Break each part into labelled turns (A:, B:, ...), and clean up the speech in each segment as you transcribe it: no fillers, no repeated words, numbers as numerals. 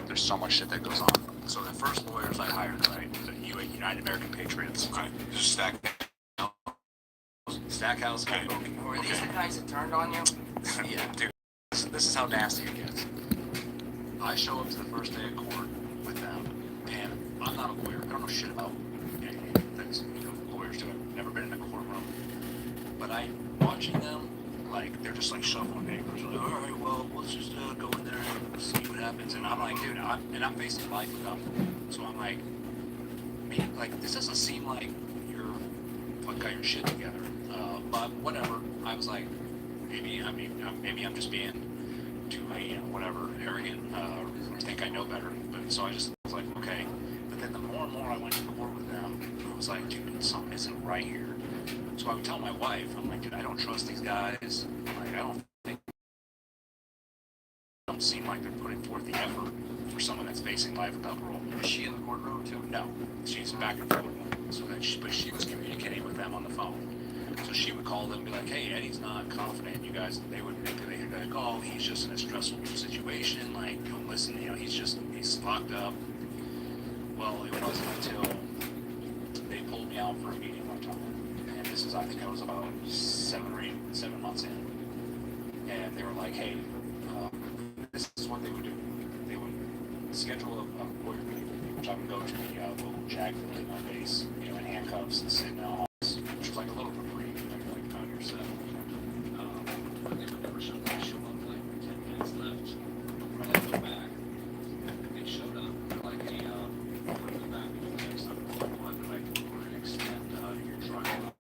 A: there's so much shit that goes on. So the first lawyers I hired, right, the United American Patriots.
B: Okay. Just
A: Stackhouse.
B: Okay.
C: Were these the guys that turned on you?
A: Yeah, dude. This is how nasty it gets. I show up to the first day of court with them, and I'm not a lawyer. I don't know shit about anything that lawyers do. I've never been in a courtroom. But watching them, like, they're just like shuffling papers. Like, all right, well, let's just go in there and see what happens. And I'm like, dude, I'm facing life with them. So I'm like, this doesn't seem like you're got your shit together. But whatever. I was like, maybe I'm just being too, whatever, arrogant, or think I know better. But so I just was like, okay. But then the more and more I went to court with them, I was like, dude, something isn't right here. So I would tell my wife, I'm like, dude, I don't trust these guys. Like, I don't seem like they're putting forth the effort for someone that's facing life without parole.
C: Was she in the courtroom too?
A: No, she's back in Florida. So that but she was communicating with them on the phone. So she would call them and be like, hey, Eddie's not confident. You guys, they'd be like, oh, he's just in a stressful situation. Like, don't listen, he's locked up. Well, it wasn't until they pulled me out for a meeting one time. And this is, I think I was about 7 months in. And they were like, hey, this is what they would do. They would schedule a lawyer meeting, which I would go to the local JAG building on base, in handcuffs and sit in the office, which was like a little reprieve, like found yourself. They would never show up like 10 minutes left. When I went back, they showed up like a we'll go back and do next time. We're going to extend your trial.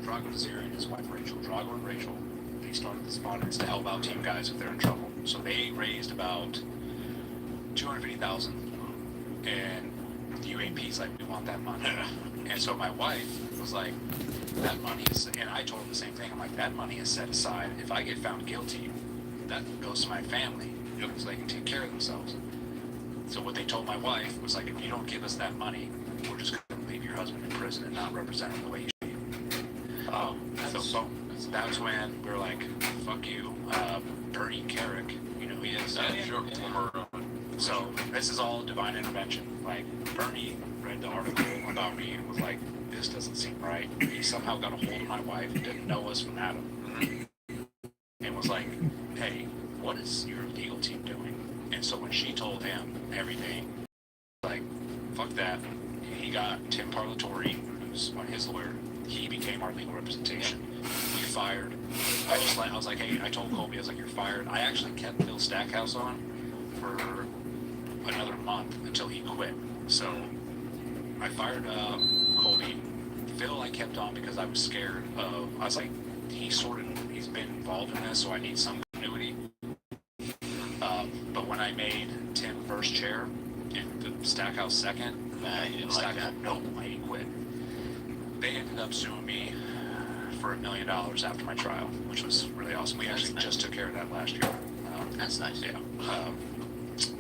A: Drago Desir and his wife Rachel. Drago and Rachel, they started this fund. It's to help out team guys if they're in trouble. So they raised about $250,000, and the UAP's like, we want that money. And so my wife was like, that money is, and I told her the same thing. I'm like, that money is set aside. If I get found guilty, that goes to my family, so they can take care of themselves. So what they told my wife was like, if you don't give us that money, we're just going to leave your husband in prison and not represent him the way you should. So that's when we're like, fuck you, Bernie Carrick, you know who he is?
B: Sure.
A: So this is all divine intervention. Like, Bernie read the article about me and was like, this doesn't seem right. He somehow got a hold of my wife, didn't know us from Adam, and was like, hey, what is your legal team doing? And so when she told him everything, like, fuck that. He got Tim Parlatore, who's his lawyer. He became our legal representation. We fired. I was like, hey, I told Colby, I was like, you're fired. I actually kept Bill Stackhouse on for another month until he quit. So I fired Colby. Phil I kept on because I was scared of, I was like, he's been involved in this, so I need some continuity. But when I made Tim first chair and Stackhouse second,
B: he didn't like that.
A: Nope, he quit. They ended up suing me for $1 million after my trial, which was really awesome. We actually just took care of that last year.
C: That's nice.
A: Yeah.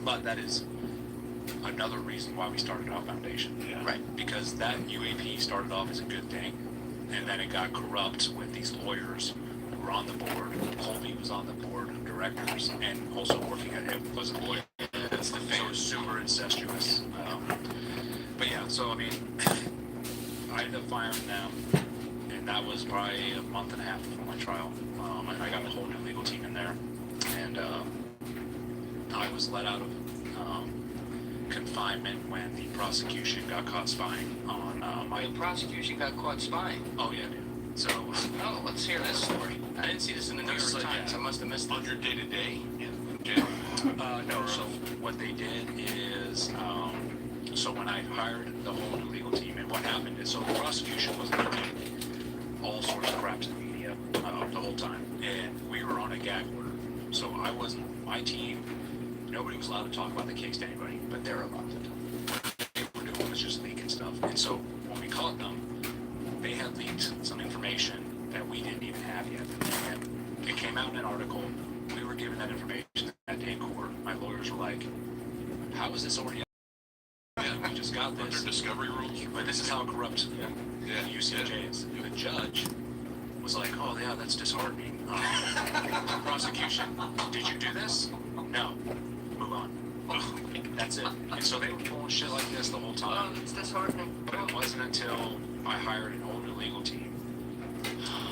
A: But that is another reason why we started our foundation.
B: Yeah.
A: Right. Because that UAP started off as a good thing, and then it got corrupt with these lawyers who were on the board. Colby was on the board of directors and also working at it was a lawyer.
B: That's the
A: So it
B: thing.
A: was super incestuous. But yeah, so I mean, I ended up firing them, and that was probably a month and a half before my trial. And I got a whole new legal team in there, and I was let out of confinement when the prosecution got caught spying on my.
C: The prosecution got caught spying.
A: Oh yeah, dude. So.
C: Oh, let's hear this story. I didn't see this in the New York Times. I must have missed it.
B: On your day-to-day in jail?
A: No, so what they did is, so when I hired the whole new legal team, and what happened is, so the prosecution was leaking all sorts of crap to the media the whole time, and we were on a gag order. So I wasn't, my team, nobody was allowed to talk about the case to anybody, but they're allowed to. What they were doing was just leaking stuff. And so when we caught them, they had leaked some information that we didn't even have yet. And it came out in an article. We were given that information that day in court. My lawyers were like, how is this already? We just got this.
B: Under discovery rules?
A: But this is how corrupt the UCJ is. The judge was like, oh yeah, that's disheartening. Prosecution, did you do this? No. Move on. That's it. And so they were pulling shit like this the whole time.
C: Oh, it's disheartening.
A: But it wasn't until I hired an older legal team.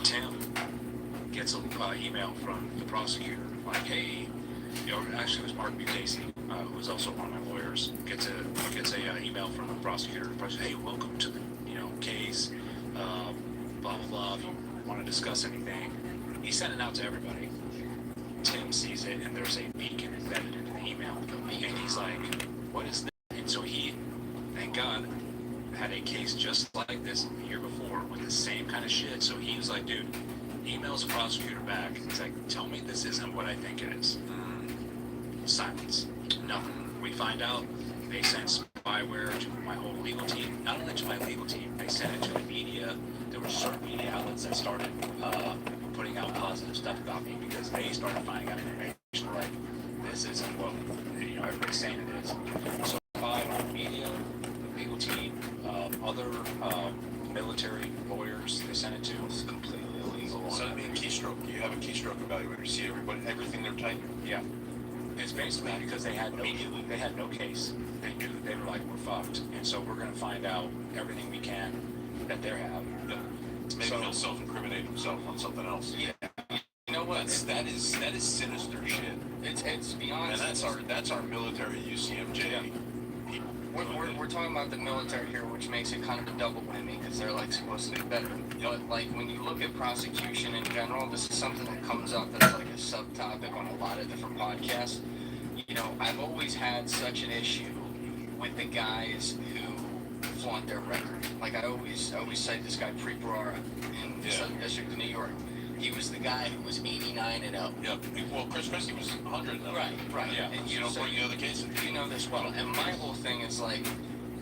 A: Tim gets an email from the prosecutor, like, hey, actually it was Mark B. Casey, who was also one of my lawyers, gets a email from the prosecutor. Hey, welcome to the case, blah blah blah. If you want to discuss anything, he sent it out to everybody. Tim sees it, and there's a beacon embedded into the email, and he's like, what is this? And so he, thank God, had a case just like this the year before with the same kind of shit. So he was like, dude, emails the prosecutor back. He's like, tell me this isn't what I think it is. Silence. Nothing. We find out they sent spyware to my whole legal team. Not only to my legal team, they sent it to the media. There were certain media outlets that started putting out positive stuff about me because they started finding out information like, this isn't what everybody's saying it is. So spied on the media, the legal team, other military lawyers they sent it to.
C: It's completely illegal.
B: So I mean, keystroke. You have a keystroke evaluator. You see everything they're typing.
A: Yeah. It's basically because they had no case. They knew they were like, we're fucked, and so we're gonna find out everything we can that they have.
B: Yeah. Maybe he'll self-incriminate himself on something else.
C: Yeah. You know what?
B: That is sinister shit.
C: It's beyond.
B: And that's our military UCMJ people.
C: We're talking about the military here, which makes it kind of a double whammy because they're like supposed to be better. But like when you look at prosecution in general, this is something that comes up that's like a subtopic on a lot of different podcasts. I've always had such an issue with the guys who flaunt their record. Like I always cite this guy Pre-Barara in the Southern District of New York. He was the guy who was 89 and 0.
B: Yep. Well, Chris Christie was 100 and 0.
C: Right.
B: Yeah.
C: And
B: you don't bring the other cases.
C: You know this well. And my whole thing is like,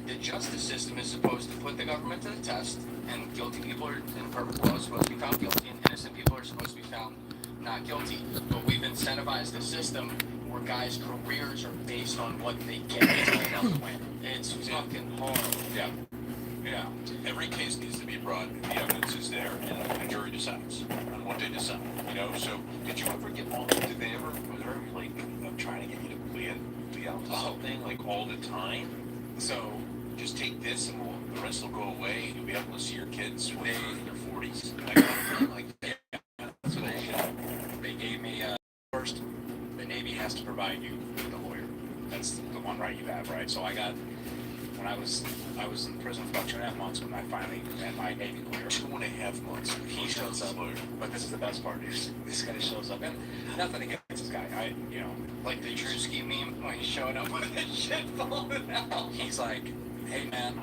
C: the justice system is supposed to put the government to the test, and guilty people in perfect law are supposed to be found guilty, and innocent people are supposed to be found not guilty. But we've incentivized a system where guys' careers are based on what they get. It's fucking horrible.
B: Yeah. Yeah. Every case needs to be brought, the evidence is there, and the jury decides on what they decide. So did you ever get all? Did they ever? Was there ever like trying to get you to plea out to something like all the time? So just take this, and the rest will go away, and you'll be able to see your kids when they're in their 40s. That's what
A: they gave me first. The Navy has to provide you with a lawyer. That's the one right you have, right? So when I was in prison for about 2.5 months when I finally met my Navy lawyer.
B: 2.5 months.
A: He shows up, but this is the best part. This guy shows up, and nothing against this guy.
C: Like the Drewski meme when he's showing up with his shit falling out.
A: He's like, hey man,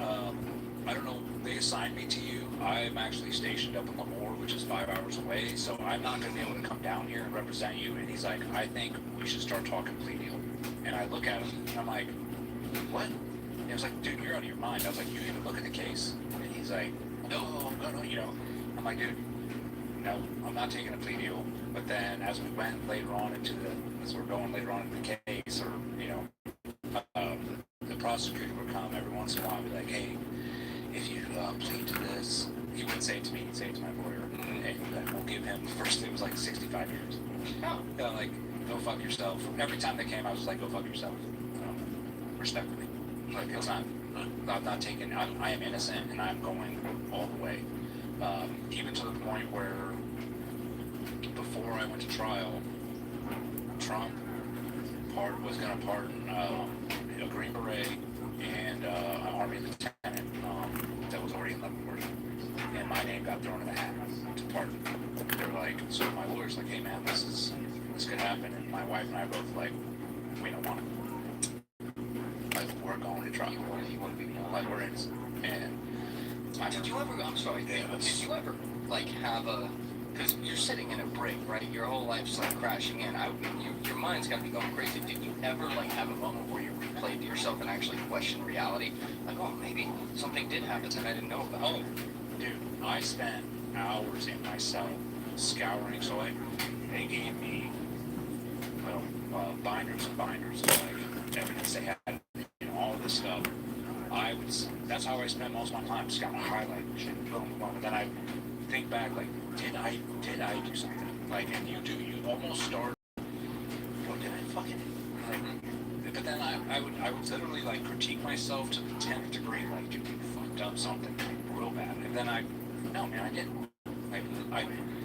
A: I don't know, they assigned me to you. I'm actually stationed up in Lemoore, which is 5 hours away, so I'm not going to be able to come down here and represent you. And he's like, I think we should start talking plea deal. And I look at him, and I'm like, what? And I was like, dude, you're out of your mind. I was like, you even look at the case? And he's like, no. I'm like, dude, no, I'm not taking a plea deal. But then as we went later on as we're going later on in the case, or, the prosecutor would come every once in a while and be like, hey, if you plead to this, he wouldn't say it to me, he'd say it to my lawyer. And we'll give him, first it was like 65 years. Oh. Like, go fuck yourself. Every time they came, I was like, go fuck yourself. Respectfully. Like, it's not I'm not taking. I am innocent, and I'm going all the way. Even to the point where, before I went to trial, Trump was going to pardon a Green Beret and an Army lieutenant that was already in Leavenworth, and my name got thrown in the hat to pardon. They're like, so my lawyer's like, hey man, this could happen, and my wife and I both like, we don't want it. Like, we're going to trial. You want to be like, we're innocent. And
C: did you ever? I'm sorry.
B: Yeah,
C: did you ever like have a? Because you're sitting in a brig, right? Your whole life's like crashing in. Your mind's got to be going crazy. Did you ever like have a moment where you replayed to yourself and actually questioned reality? Like, oh, maybe something did happen that I didn't know about.
A: oh, dude, I spent hours in my cell scouring. So they gave me binders and binders of like evidence they had, all of this stuff. That's how I spent most of my time, just kind of highlighting shit, boom, boom, and then I think back, like, did I do something? Like, and you almost start, what did I fucking, like, but then I would literally, like, critique myself to the 10th degree, like, dude, you fucked up something real bad, and then no, man, I didn't.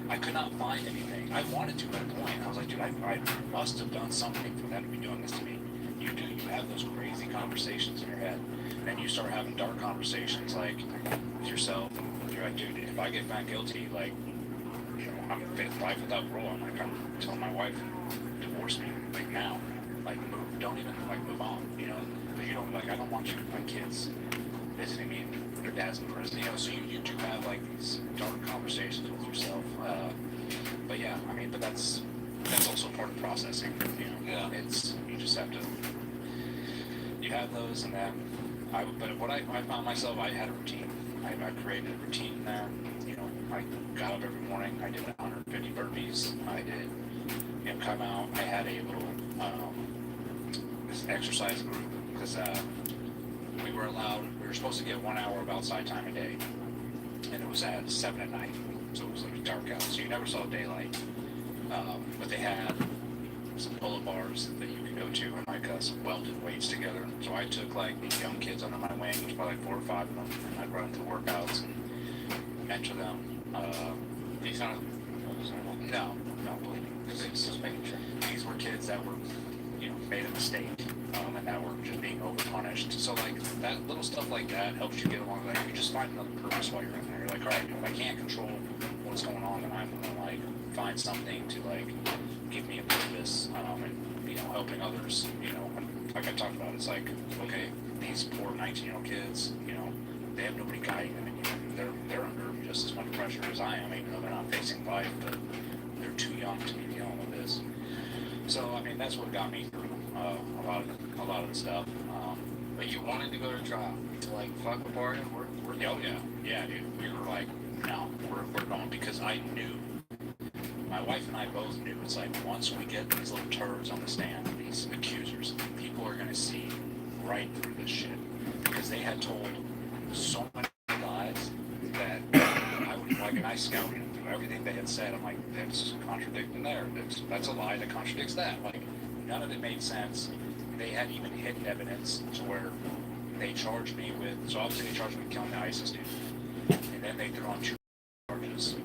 A: I could not find anything. I wanted to at a point. I was like, dude, I must have done something for them to be doing this to me. You have those crazy conversations in your head. And you start having dark conversations, like, with yourself. And you're like, dude, if I get found guilty, like, I'm life without parole. I'm like, I'm telling my wife, divorce me, like, now. Like, don't even, like, move on, But you don't, like, I don't want you, my kids visiting me and their dad's in prison, So you do have, like, these dark conversations with yourself. But yeah, I mean, but that's also part of processing,
B: Yeah.
A: You just have to, you have those, and then but what I found myself, I had a routine. I created a routine in there. I got up every morning. I did 150 burpees. I did, come out. I had a little this exercise group because we were supposed to get 1 hour of outside time a day, and it was at 7 at night, so it was like dark out, so you never saw daylight. But they had some pull-up bars that you could go to and like some welded weights together. So I took like these young kids under my wing, there's probably like 4 or 5 of them, and I'd run through workouts and mentor them.
C: These aren't.
A: No, believe me. Just making sure. These were kids that were, made a mistake, and that were just being overpunished. So like that little stuff like that helps you get along. Like you just find another purpose while you're in there. You're like, all right, if I can't control what's going on, then I'm gonna like find something to like give me a purpose, and helping others. And like I talked about, it's like, okay, these poor 19-year-old kids, they have nobody guiding them, and they're under just as much pressure as I am, even though they're not facing life, but they're too young to be dealing with this. So I mean, that's what got me through a lot of the stuff.
C: But you wanted to go to trial, like fuck a bargain. We're
A: Oh yeah, dude. We were like, no, we're going, because I knew. My wife and I both knew. It's like, once we get these little turds on the stand, these accusers, people are gonna see right through this shit, because they had told so many lies that I would like, and I scouted through everything they had said. I'm like, that's contradicting there. That's a lie that contradicts that. Like, none of it made sense. They had even hidden evidence to where they charged me with. So obviously they charged me with killing the ISIS dude, and then they threw on 2 charges.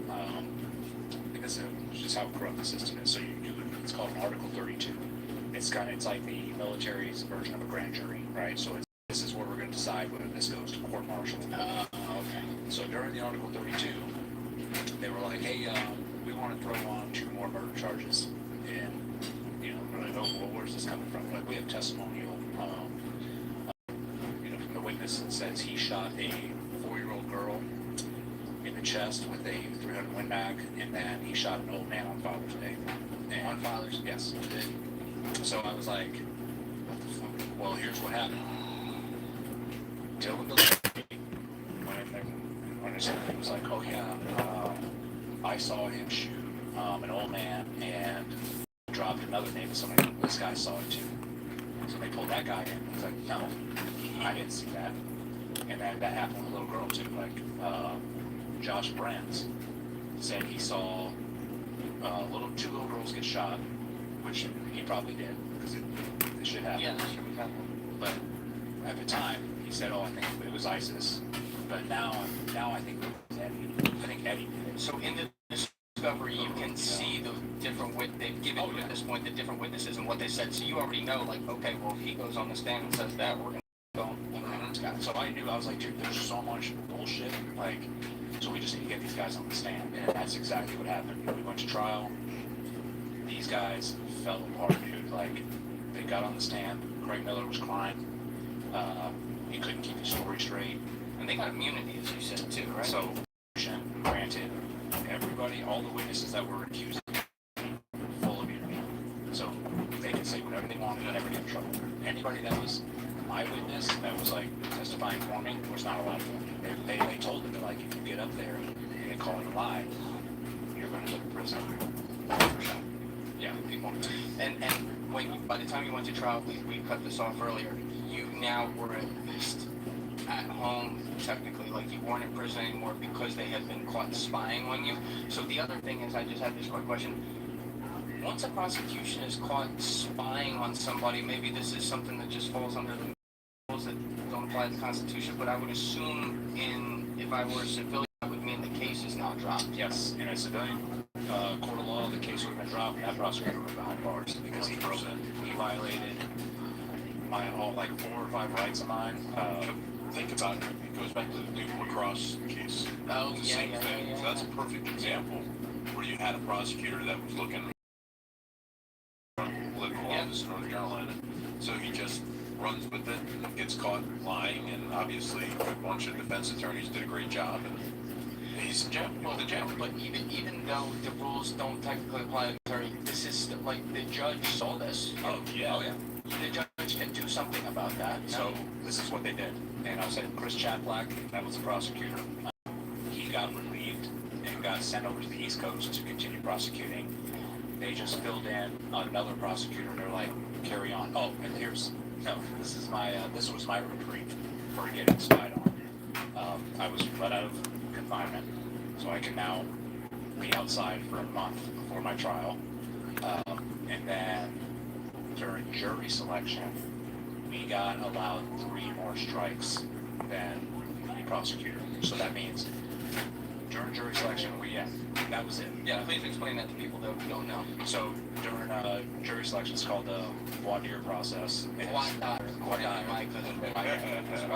A: Because it's just how corrupt the system is. So you do. It's called an Article 32. It's like the military's version of a grand jury, right? So this is where we're going to decide whether this goes to court-martial. Okay. So during the Article 32, they were like, hey, we want to throw on 2 more murder charges. And, we're like, oh, well, where's this coming from? Like, we have testimonial, from the witness that says he shot a 4-year-old girl in the chest with a 300 Win Mag, and then he shot an old man on Father's Day. And
C: on Father's Day?
A: Yes. So I was like, what the fuck? Well, here's what happened. Dylan when he was like, oh yeah, I saw him shoot an old man and dropped another name of somebody. This guy saw it too. So they pulled that guy in. He's like, no, I didn't see that. And then that happened with a little girl too. Like Josh Brands said he saw 2 little girls get shot, which he probably did, because it should happen.
C: Yeah, that should be happening.
A: But at the time, he said, "Oh, I think it was ISIS," but now I think it was Eddie. I think Eddie did it.
C: So in the discovery, you can see the different they've given you at this point the different witnesses and what they said. So you already know, like, okay, well, if he goes on the stand and says that, we're gonna go.
A: So I knew, I was like, dude, there's so much bullshit. Like, so we just need to get these guys on the stand, and that's exactly what happened. We went to trial. These guys fell apart, dude. Like, they got on the stand. Greg Miller was crying. He couldn't keep his story straight.
C: And they got immunity, as you said, too, right?
A: So, granted, everybody, all the witnesses that were accused, full immunity. So they could say whatever they wanted and never get in trouble. Anybody that was my witness, that was like testifying for me, was not allowed to. They told them, like, if you get up there and call it a lie, you're going to go to prison. Yeah, people.
C: And when you, by the time you went to trial, we cut this off earlier. You now were at least at home, technically, like you weren't in prison anymore because they had been caught spying on you. So the other thing is, I just had this quick question. Once a prosecution is caught spying on somebody, maybe this is something that just falls under the rules that don't apply to the Constitution, but I would assume if I were a civilian, that would mean the case is now dropped.
A: Yes, in a civilian court of law, the case would have been dropped, and that prosecutor would have been behind bars because he violated my like 4 or 5 rights of mine.
B: Think about it. It goes back to the Duke lacrosse case.
C: Oh,
B: It's the same thing. So that's a perfect example where you had a prosecutor that was looking for political office in North Carolina. So he just runs with it, gets caught lying, and obviously a bunch of defense attorneys did a great job, and he's in jail.
C: Well, but even though the rules don't technically apply to the attorney, this is still, like, the judge saw this.
A: Oh yeah.
C: The judge can do something about that.
A: So this is what they did, and I'll say Chris Chaplack, that was the prosecutor. He got relieved and got sent over to the East Coast to continue prosecuting. They just filled in another prosecutor, and they're like, carry on. Oh, and this was my reprieve for getting spied on. I was let out of confinement, so I can now be outside for a month before my trial, and then during jury selection, we got allowed 3 more strikes than the prosecutor. So that means during jury selection, that was it.
C: Yeah, please explain that to people that don't know.
A: So during jury selection, it's called the voir dire process.
C: Voir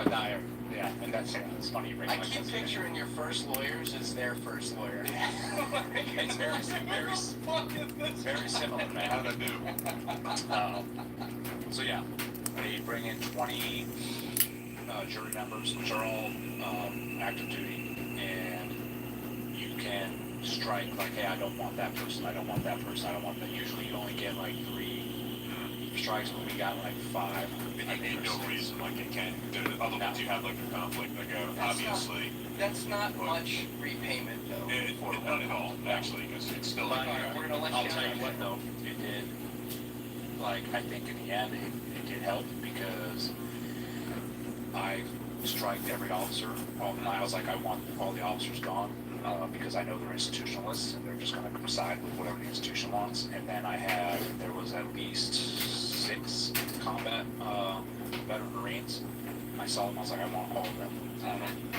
A: dire. Yeah, and that's it's funny. You bring
C: I keep picturing your first lawyers as their first lawyer.
A: It's very similar, man.
B: How'd I do?
A: So yeah, they bring in 20 jury members, which are all active duty, and you can strike like, hey, I don't want that person, I don't want that person, I don't want that. Usually you only get like 3 strikes, but we got like 5.
B: I need no reason like it can. Otherwise, you have like a conflict. Like obviously,
C: that's not much repayment though.
B: Not at all, actually, because it's still.
A: But we're gonna let I'll tell you what though, it did. Like I think in the end, it did help because I striked every officer. I was like, I want all the officers gone because I know they're institutionalists and they're just going to side with whatever the institution wants. And then there was at least 6 combat veteran Marines. I saw them, I was like, I want all of them.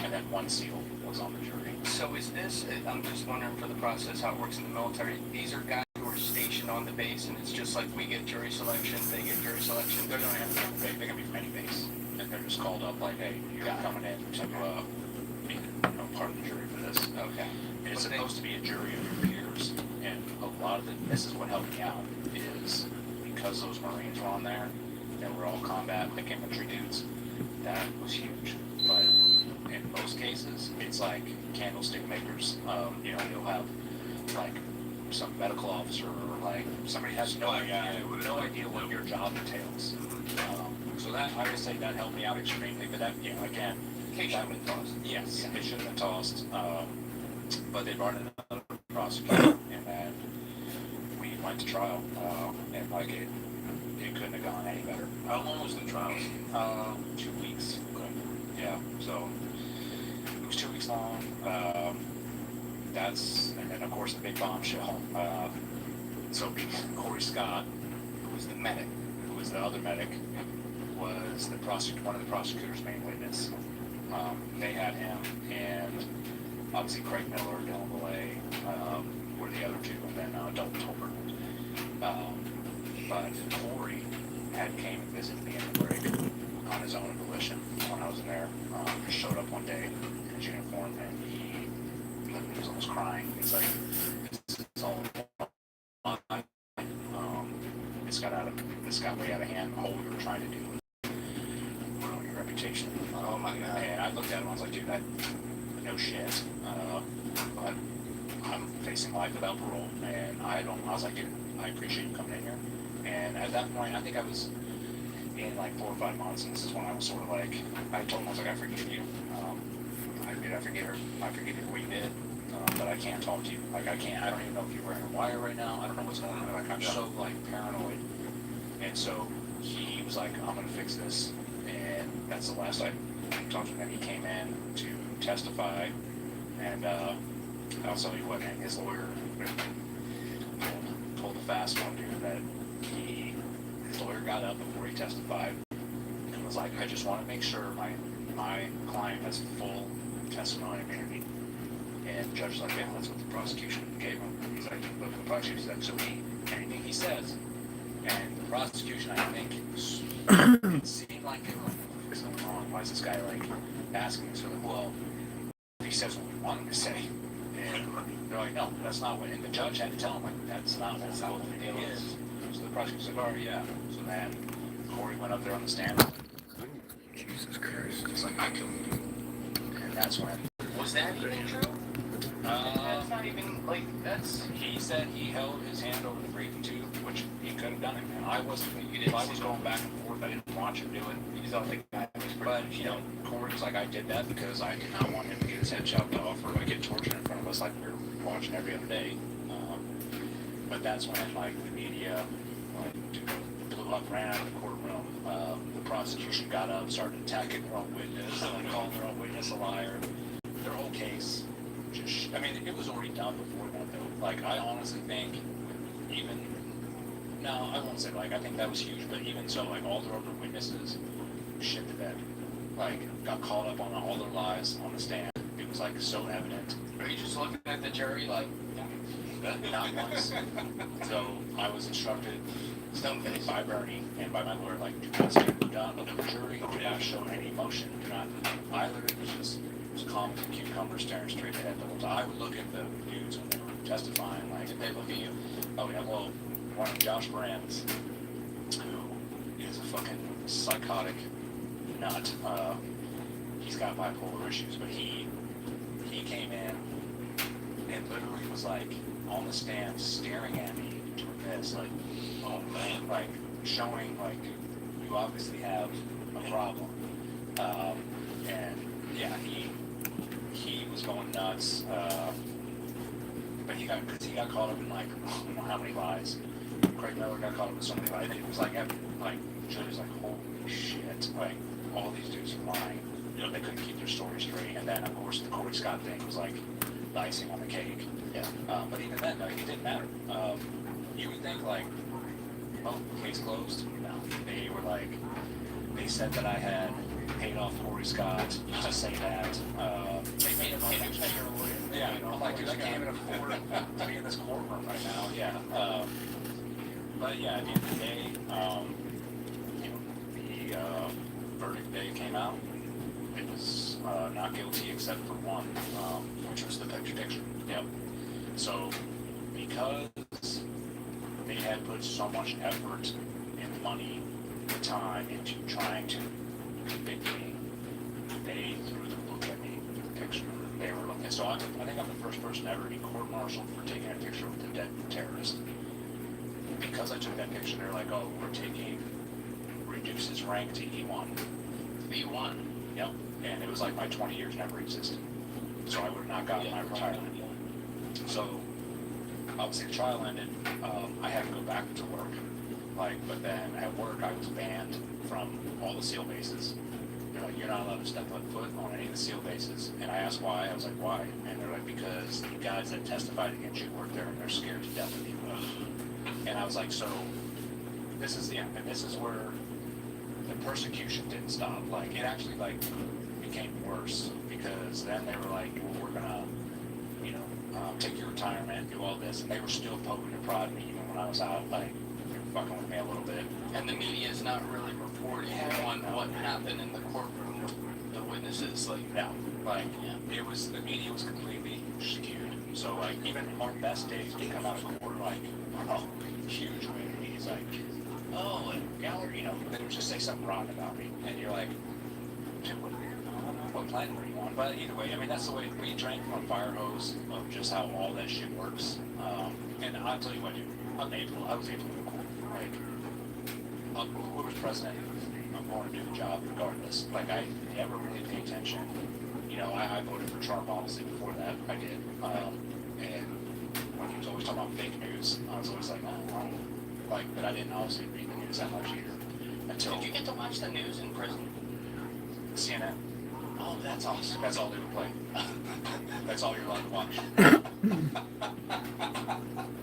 A: And then 1 SEAL was on the jury.
C: So is this, I'm just wondering for the process, how it works in the military, these are guys who are stationed on the base and it's just like we get jury selection, they get jury selection.
A: They're going to have they can be from any base. And they're just called up like, hey, you're coming in to be part of the jury for this.
C: Okay.
A: And it's supposed to be a jury of your peers. And a lot of this is what helped me out, is because those Marines were on there, and we're all combat, like infantry dudes, that was huge. But in most cases, it's like candlestick makers. You'll have like some medical officer or like somebody has no idea what your job entails. So that, I would say that helped me out extremely, but that, again,
C: Case should have been tossed.
A: Yes, it should have been tossed. But they brought in another prosecutor, and then we went to trial, and like it couldn't have gone any better.
B: How long was the trial?
A: 2 weeks. Yeah, so it was 2 weeks long. And then of course the big bombshell. So Corey Scott, who was the medic, who was the other medic, was one of the prosecutor's main witness. They had him, and obviously Craig Miller, Dylan Belay were the other two, and then Dalton Tolbert. But Corey had came and visited me in the break on his own volition when I was in there. Just showed up one day in his uniform, and he was almost crying. He's like, "This is all mine. This got way out of hand. The whole we were trying to do was ruin your reputation."
C: Oh my God.
A: And I looked at him. I was like, "Dude, no shit." But I'm facing life without parole, and I was like, "Dude, I appreciate you coming in here." And at that point, I think I was in like 4 or 5 months, and this is when I was sort of like, I told him, I was like, "I forgive you. I forgive her. I forgive you for what you did. But I can't talk to you. Like, I can't. I don't even know if you're wearing a wire right now. I don't know what's going on. Like, I'm so like paranoid." And so he was like, "I'm gonna fix this." And that's the last I talked to him. And he came in to testify, and I'll tell you what, man, his lawyer told the fast one dude that his lawyer got up before he testified and was like, "I just want to make sure my client has full testimony immunity." And the judge was like, "Yeah, that's what the prosecution gave him." He's like, "Look, the prosecution said, so anything he says," and the prosecution, I think, it seemed like they were like, "What's going on? Why is this guy like asking us?" So like, "Well, he says what we want him to say." And they're like, "No, that's not what," and the judge had to tell him, like, "That's not what the deal is." So the prosecution said, "All right, yeah." So then Corey went up there on the stand.
D: Jesus Christ.
A: He's like, "I killed you." And that's when.
C: Was that even true? That's not even, like, that's...
A: He said he held his hand over the breathing tube, which he could have done it, and I wasn't. If I was going back and forth, I didn't watch him do it.
C: You don't think that was pretty...
A: But, you know, Corey's like, "I did that because I did not want him to get his head chopped off or like get tortured in front of us like we were watching every other day." But that's when, like, the media, like, blew up, ran out of the courtroom. The prosecution got up, started attacking their own witness, and calling their own witness a liar. Their whole case, I mean, it was already done before that, though. Like, I honestly think, no, I won't say, like, I think that was huge, but even so, like, all their other witnesses shit the bed. Like, got caught up on all their lies on the stand. It was, like, so evident.
C: Are you just looking at the jury like...
A: Not once. So I was instructed by Bernie and by my lawyer, like, "Do not stand down with the jury, do not show any emotion, do not either." It was calm as a cucumber staring straight ahead the whole time. I would look at the dudes when they were testifying, like, did they look at you? Oh yeah, well, one of Josh Brands, who is a fucking psychotic nut, he's got bipolar issues, but he came in and literally was like on the stand staring at me doing this, like, "Oh man," like showing like you obviously have a problem. And yeah, he was going nuts. But he got caught up in like I don't know how many lies. Craig Miller got caught up in so many lies. It was like Judge was like, "Holy shit!" Like, all these dudes are lying. You know, they couldn't keep their story straight. And then of course the Corey Scott thing was like the icing on the cake.
C: Yeah.
A: But even then, like, it didn't matter. You would think like, "Oh, case closed." No, they said that I had paid off Corey Scott. To say that.
C: They made him pay your lawyer.
A: Yeah, I'm like, dude, I can't even afford to be in this courtroom right now. Yeah. But yeah, at the end of the day, you know, the verdict day came out. It was not guilty except for one, which was the picture. Yep. So because they had put so much effort and money and time into trying to convict me, they threw the book at me with the picture. They were looking. So I think I'm the first person ever to be court-martialed for taking a picture with a dead terrorist. Because I took that picture, they're like, "Oh, reduce his rank to E1.
C: E1.
A: Yep. And it was like my 20 years never existed. So I would have not gotten my retirement. So obviously the trial ended. I had to go back to work. But then at work I was banned from all the SEAL bases. They're like, "You're not allowed to step foot on any of the SEAL bases." And I asked why. I was like, "Why?" And they're like, "Because the guys that testified against you work there and they're scared to death of you." And I was like, "So this is where the persecution didn't stop. Like, it actually, like, became worse, because then they were like, well, we're gonna, you know, take your retirement, do all this, and they were still poking and prodding me even when I was out, like, they were fucking with me a little bit.
C: And the media is not really reporting on what happened in the courtroom with the witnesses. Like,
A: No, like, it was, the media was completely skewed. So, like, even our best days, we come out of court, like, oh, huge win. He's like, oh, and gallery, you know, they would just say something wrong about me, and you're like, dude, what planet were you on? But either way, I mean, that's the way we drank from a fire hose of just how all that shit works. And I'll tell you what, dude, I was able to go to court. Like, whoever's president, I'm going to do the job regardless. Like, I never really pay attention. You know, I voted for Trump, obviously, before that, I did. And when he was always talking about fake news, I was always like, oh, like, but I didn't obviously read the news that much either. Until
C: did you get to watch the news in prison?
A: CNN.
C: Oh, that's awesome.
A: That's all they would play. That's all you're allowed to watch.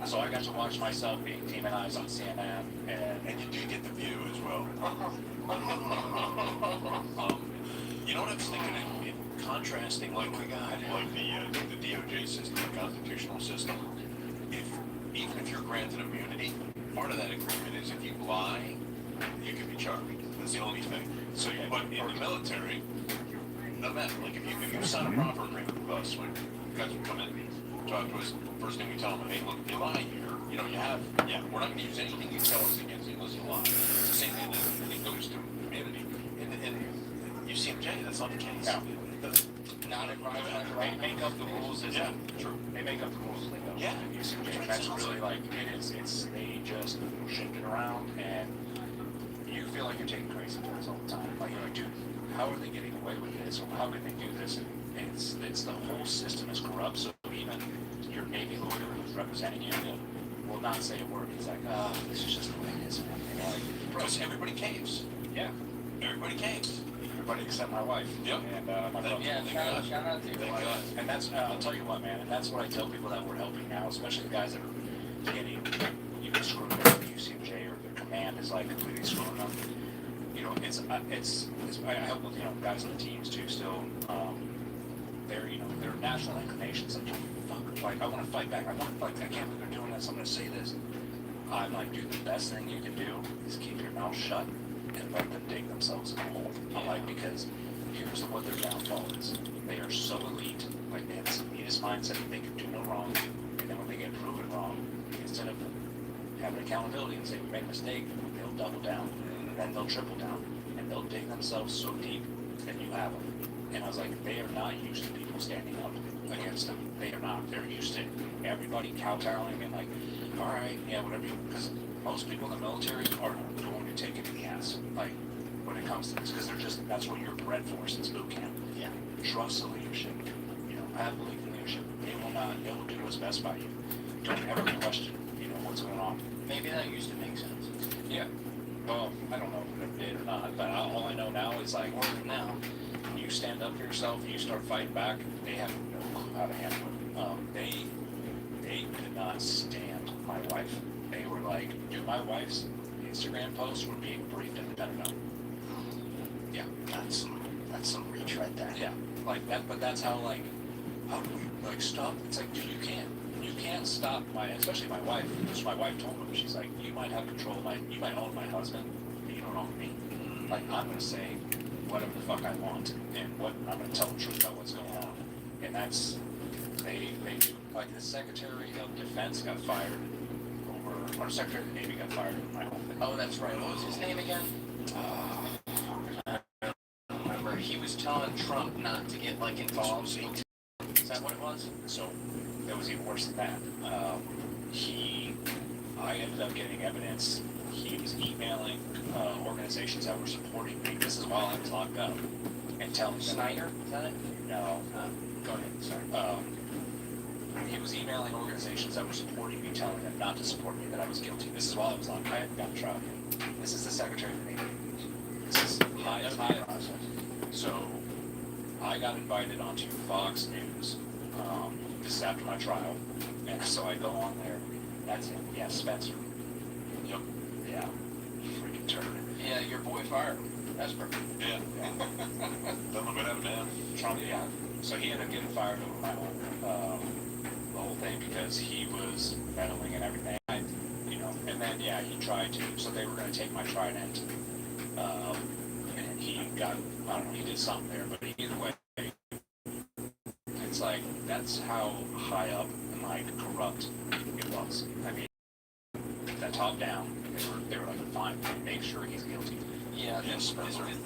A: So I got to watch myself being demonized on CNN,
B: And you do get the view as well. You know what I was thinking in contrasting, like the DOJ system, the constitutional system. Even if you're granted immunity, part of that agreement is if you lie, you can be charged. That's the only thing. So, but in the military, no matter, like if you sign a proper agreement with us, when guys will come in and talk to us, first thing we tell them, hey, look, if you lie here, you know, we're not going to use anything you tell us against you unless you lie. It's the same thing that goes to immunity. And you see, Jay, that's not the case.
A: No.
C: Not in
A: they make up the rules as
B: true.
A: they make up the rules as they go.
B: Yeah.
A: And that's really like it is. They just shift it around, and you feel like you're taking crazy pills all the time. Like, you're like, dude, how are they getting away with this? Or how can they do this? And it's the whole system is corrupt. So even your Navy lawyer who's representing you will not say a word. He's like, this is just the way it is. You know, like,
B: Because everybody caves.
A: yeah,
B: Everybody caves.
A: everybody except my wife.
B: Yep.
A: And my brother.
C: Yeah, shout out to your
B: Thank
C: wife.
B: God.
A: And that's, I'll tell you what, man, and that's what I tell people that we're helping now, especially the guys that are getting, you know, screwed up with UCMJ, or their command is like completely screwing them. You know, I help with, you know, guys on the teams too still. Their national inclinations, like, fuck, like, I want to fight back, I can't believe they're doing this, I'm going to say this. I'm like, dude, the best thing you can do is keep your mouth shut and let them dig themselves in a hole. I'm like, because here's what their downfall is. They are so elite, like, they have this elitist mindset that they can do no wrong, and then when they get proven wrong, instead of having accountability and say, we made a mistake, they'll double down, and then they'll triple down, and they'll dig themselves so deep that you have them. And I was like, they are not used to people standing up against them. They are not. They're used to everybody kowtowing and like, all right, yeah, whatever. Because most people in the military are going to take it in the ass. Like, when it comes to this, because that's what you're bred for since boot camp.
C: Yeah.
A: Trust the leadership. You know, have belief in leadership. They will do what's best by you. Don't ever question, you know, what's going on.
C: Maybe that used to make sense.
A: Yeah. Well, I don't know if it did or not, but all I know now is like,
C: Or now.
A: you stand up for yourself, you start fighting back, they have no clue how to handle it. They could not stand my wife. They were like, dude, my wife's Instagram posts were being briefed in the Pentagon. Yeah.
C: That's some retread there.
A: Yeah. Like that, but that's how, like, how do we, like, stop? It's like, dude, you can't stop especially my wife, because my wife told me, she's like, you might have control of you might own my husband, but you don't own me. Like, I'm gonna say whatever the fuck I want, and I'm gonna tell the truth about what's going on. And that's, they like, the Secretary of Defense got fired or Secretary of the Navy got fired in my home.
C: Oh, that's right. What was his name again? I remember he was telling Trump not to get like involved. Is that what it was?
A: So it was even worse than that. I ended up getting evidence. He was emailing organizations that were supporting me. This is while I was locked up, and telling them.
C: Snyder? Is that it?
A: No.
C: Go ahead. Sorry.
A: He was emailing organizations that were supporting me, telling them not to support me, that I was guilty. This is while I was locked up. I hadn't gotten trial yet. This is the Secretary of the Navy. This is high process. So I got invited onto Fox News. This is after my trial, and so I go on there. That's him. Yeah, Spencer. Yep. Yeah. Freaking turd.
C: Yeah, Yeah, your boy fired him. That's perfect.
B: Yeah. Don't look what happened to him.
A: Trump, yeah. So he ended up getting fired over my the whole thing because he was meddling and everything. And then yeah, he tried to. So they were going to take my Trident, and he got, I don't know, he did something there, but either way, it's like that's how high up and like corrupt it was. I mean, that top down, they were like, fine, make sure he's guilty.
C: Yeah, the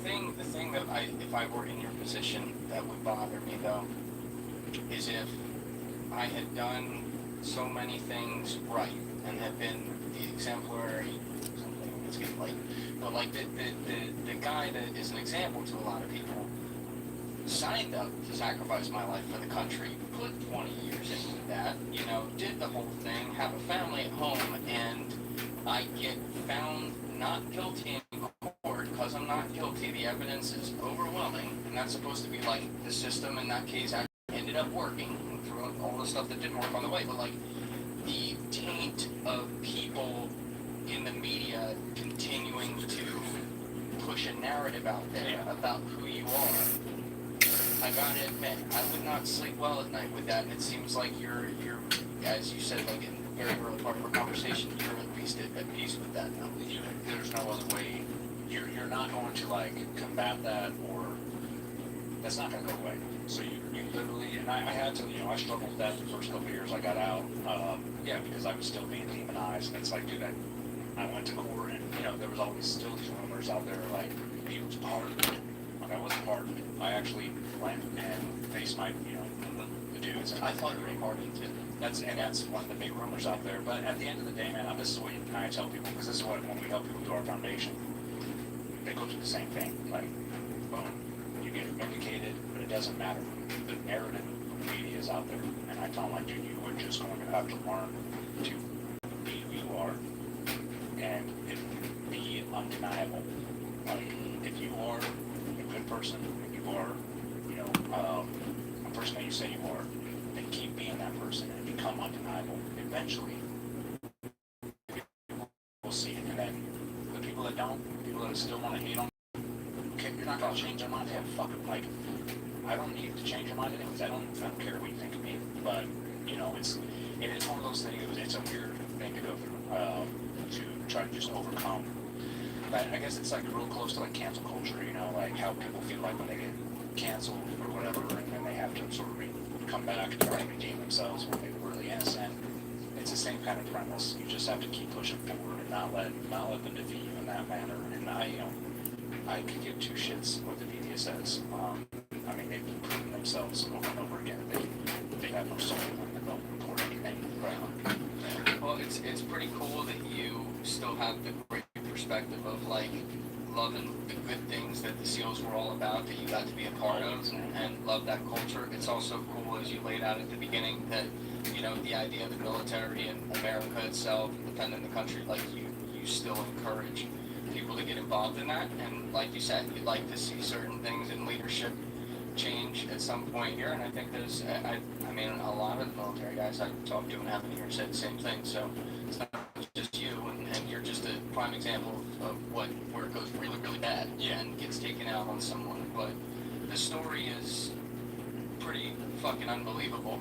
C: thing that if I were in your position, that would bother me though, is if I had done so many things right and had been the exemplary, it's getting late, but like the guy that is an example to a lot of people, signed up to sacrifice my life for the country, put 20 years into that, did the whole thing, have a family at home, and I get found not guilty in court because I'm not guilty. The evidence is overwhelming, and that's supposed to be like the system in that case actually ended up working through all the stuff that didn't work on the way, but like the taint of people in the media continuing to push a narrative out there about who you are. I gotta admit, I would not sleep well at night with that, and it seems like you're, as you said, like in the very early part of our conversation, you're at least at peace with that now.
A: There's no other way. You're not going to like combat that, or that's not going to go away. So you literally, and I had to, I struggled with that the first couple of years I got out. Because I was still being demonized, and it's like, dude, I went to court, and there was always still these rumors out there like he was part of it. I wasn't part of it. I actually went and faced my, the dudes. And
C: I thought you were a part of it too.
A: That's one of the big rumors out there. But at the end of the day, man, this is what I tell people, because this is what, when we help people do our foundation, they go through the same thing. Like, boom, you get vindicated, but it doesn't matter. The narrative of the media is out there. And I tell them, like, dude, you are just going to have to learn to be who you are and be undeniable. Like, if you are a good person, if you are, a person that you say you are, then keep being that person and become undeniable. Eventually, we'll see it. And then the people that don't, people that still want to hate on, okay, you're not going to change their mind. Yeah, fuck it. Like, I don't need to change your mind anyways. I don't care what you think of me. But, it's one of those things, it's a weird thing to go through, to try to just overcome. But I guess it's like real close to like cancel culture, like how people feel like when they get canceled or whatever, and then they have to sort of come back and try to redeem themselves when they were really innocent. It's the same kind of premise. You just have to keep pushing forward and not let them defeat you in that manner. And I could give two shits what the media says. They've proven themselves over and over again. They have no soul and they don't report anything. Right.
C: Well, it's pretty cool that you still have the great perspective of like loving the good things that the SEALs were all about, that you got to be a part of, and love that culture. It's also cool, as you laid out at the beginning, that the idea of the military and America itself, defending the country, like you still encourage people to get involved in that. And like you said, you'd like to see certain things in leadership change at some point here. And I think there's, a lot of the military guys I've talked to and haven't here said the same thing. So it's not just you, and you're just a prime example of where it goes really, really bad and gets taken out on someone. But the story is pretty fucking unbelievable.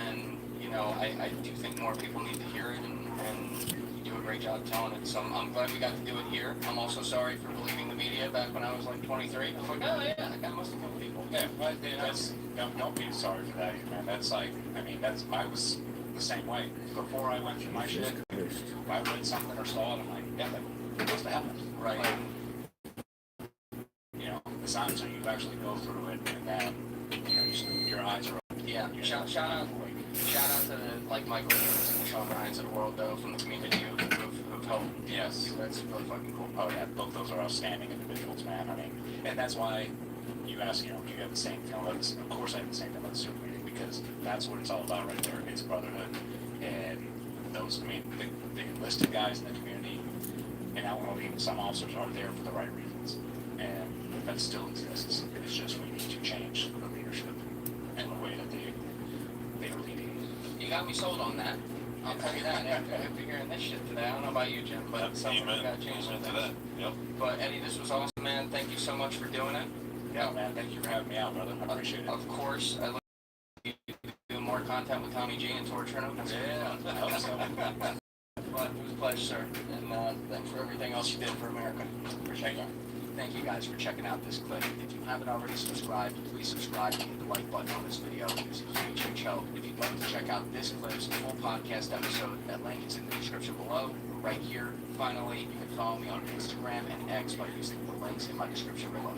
C: And, I do think more people need to hear it, and you do a great job telling it. So I'm glad we got to do it here. I'm also sorry for believing the media back when I was like 23. I was like, oh yeah, that guy must have killed people.
A: Yeah, but don't be sorry for that, man. That's like, I was the same way. Before I went through my shit, if I read something or saw it, I'm like, yeah, that must have happened.
C: Right.
A: Like, it's not until you actually go through it, and then, your eyes are open.
C: Yeah, shout out to like Michael Williams and Sean Ryans of the world, though, from the community who've helped.
A: Yes.
C: That's really fucking cool.
A: Oh yeah, both those are outstanding individuals, man. And that's why you ask, do you have the same feeling about this? Of course I have the same feeling about the super community, because that's what it's all about right there. It's brotherhood. And those, the enlisted guys in the community, and I want to leave, some officers are there for the right reasons. And that still exists. It's just we need to change the leadership and the way that they are leading.
C: You got me sold on that. I'll tell you that after hearing this shit today. I don't know about you, Jim, but something got changed with
B: to that.
C: things.
B: Yep.
C: But Eddie, this was awesome, man. Thank you so much for doing it.
A: Yeah, man. Thank you for having me out, brother. I appreciate it.
C: Of course, I look forward to doing more content with Tommy G and torturing him.
A: Yeah, I hope so.
C: But it was a pleasure, sir. And thanks for everything else you did for America. Appreciate it. Thank you guys for checking out this clip. If you haven't already subscribed, please subscribe and hit the like button on this video. It's a huge, huge help. If you'd like to check out this clip's full podcast episode, that link is in the description below, right here. Finally, you can follow me on Instagram and X by using the links in my description below.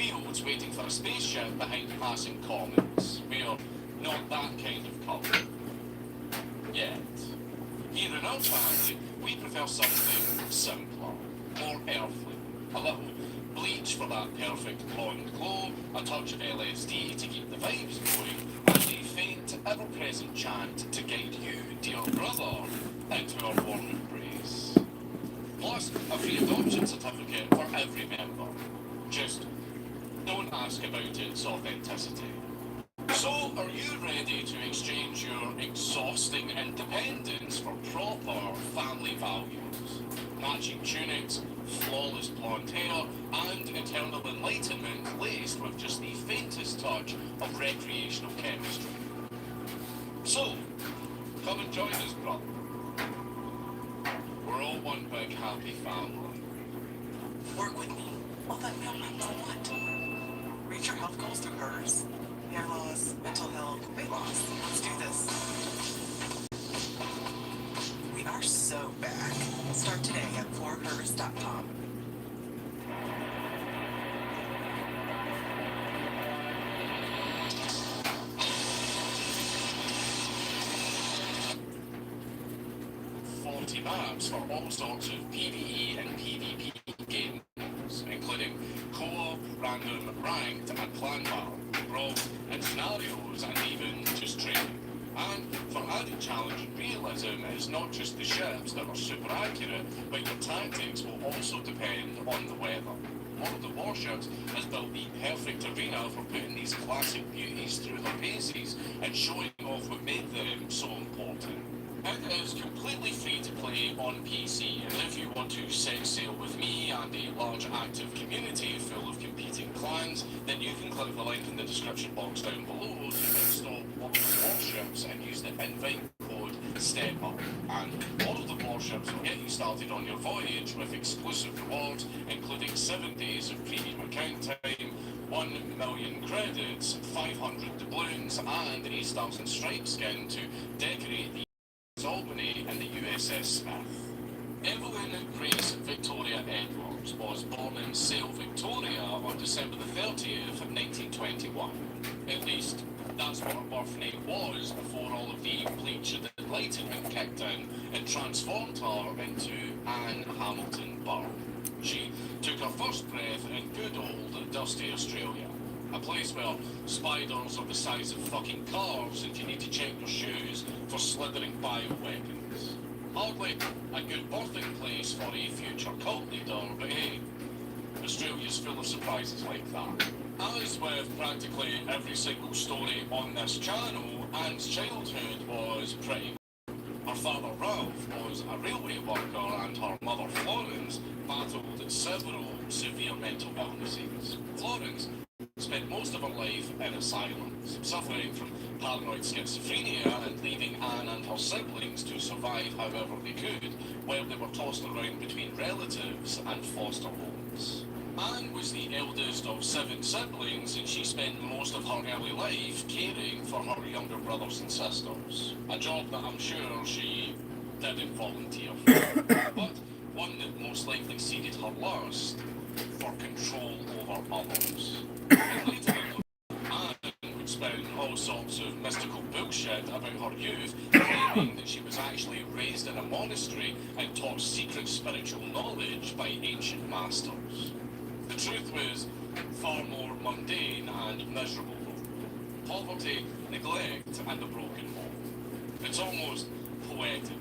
E: fields waiting for a spaceship behind passing comets. We're not that kind of couple. Yet. Here in our family, we prefer something simpler, more earthly. A little bleach for that perfect blonde glow, a touch of LSD to keep the vibes going, and a faint, ever-present chant to guide you, dear brother, into our warm embrace. Plus, a free adoption certificate for every member. Just don't ask about its authenticity. So, are you ready to exchange your exhausting independence for proper family values? Matching tunics, flawless blonde hair, and eternal enlightenment laced with just the faintest touch of recreational chemistry. So, come and join us, brother. We're all one big happy family.
F: Work with me. All that meal prep for what? Reach your health goals through hers. Hair loss, mental health, weight loss. Let's do this. We are so back. Start today at forhers.com.
E: Maps for all sorts of PvE and PvP games, including co-op, random, ranked, and clan battle, brawl, and scenarios, and even just training. And for added challenge and realism, it's not just the ships that are super accurate, but your tactics will also depend on the weather. One of the warships has built the perfect arena for putting these classic beauties through their paces and showing off what made them so important. It is completely free to play on PC, and if you want to set sail with me and a large active community full of competing clans, then you can click the link in the description box down below to install one of the warships and use the invite code STEPUP. And all of the warships will get you started on your voyage with exclusive rewards, including 7 days of premium account time, 1 million credits, 500 doubloons, and a Stars and Stripes skin to decorate the Albany and the USS Smith. Evelyn Grace Victoria Edwards was born in Sale, Victoria on December the 30th of 1921. At least, that's what her birth name was before all of the bleach and enlightenment kicked in and transformed her into Anne Hamilton Burr. She took her first breath in good old dusty Australia. A place where spiders are the size of fucking cars and you need to check your shoes for slithering bioweapons. Hardly a good birthing place for a future cult leader, but hey, Australia's full of surprises like that. As with practically every single story on this channel, Anne's childhood was pretty. Her father Ralph was a railway worker and her mother Florence battled several severe mental illnesses. Florence spent most of her life in asylums, suffering from paranoid schizophrenia and leaving Anne and her siblings to survive however they could, while they were tossed around between relatives and foster homes. Anne was the eldest of 7 siblings, and she spent most of her early life caring for her younger brothers and sisters. A job that I'm sure she didn't volunteer for, but one that most likely seeded her lust for control over others. And later in life, Anne would spout all sorts of mystical bullshit about her youth, claiming that she was actually raised in a monastery and taught secret spiritual knowledge by ancient masters. The truth was far more mundane and miserable. Poverty, neglect, and a broken home. It's almost poetic.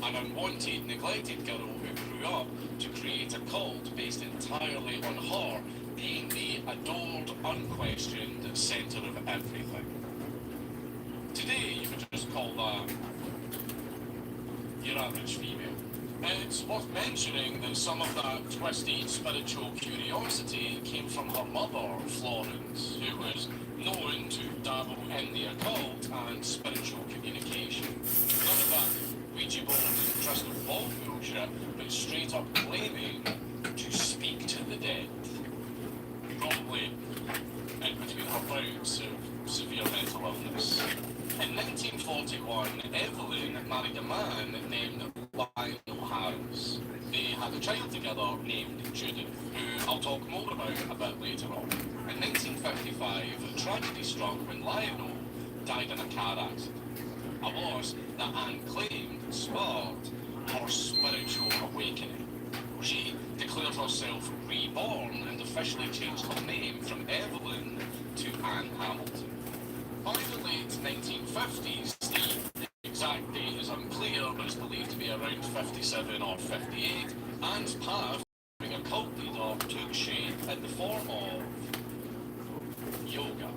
E: An unwanted, neglected girl who grew up to create a cult based entirely on her being the adored, unquestioned centre of everything. Today, you would just call that your average female. It's worth mentioning that some of that twisted spiritual curiosity came from her mother, Florence, who was known to dabble in the occult and spiritual communication. None of that Ouija board and crystal ball bullshit, but straight up claiming to speak to the dead. Probably in between her bouts of severe mental illness. In 1941, Evelyn married a man named Lionel Harris. They had a child together named Judith, who I'll talk more about a bit later on. 1955, tragedy struck when Lionel died in a car accident. A loss that Anne claimed sparked her spiritual awakening. She declared herself reborn and officially changed her name from Evelyn to Anne Hamilton. By the late 1950s, the exact date is unclear, but it's believed to be around 57 or 58, Anne's path being a cult leader took shape in the form of yoga.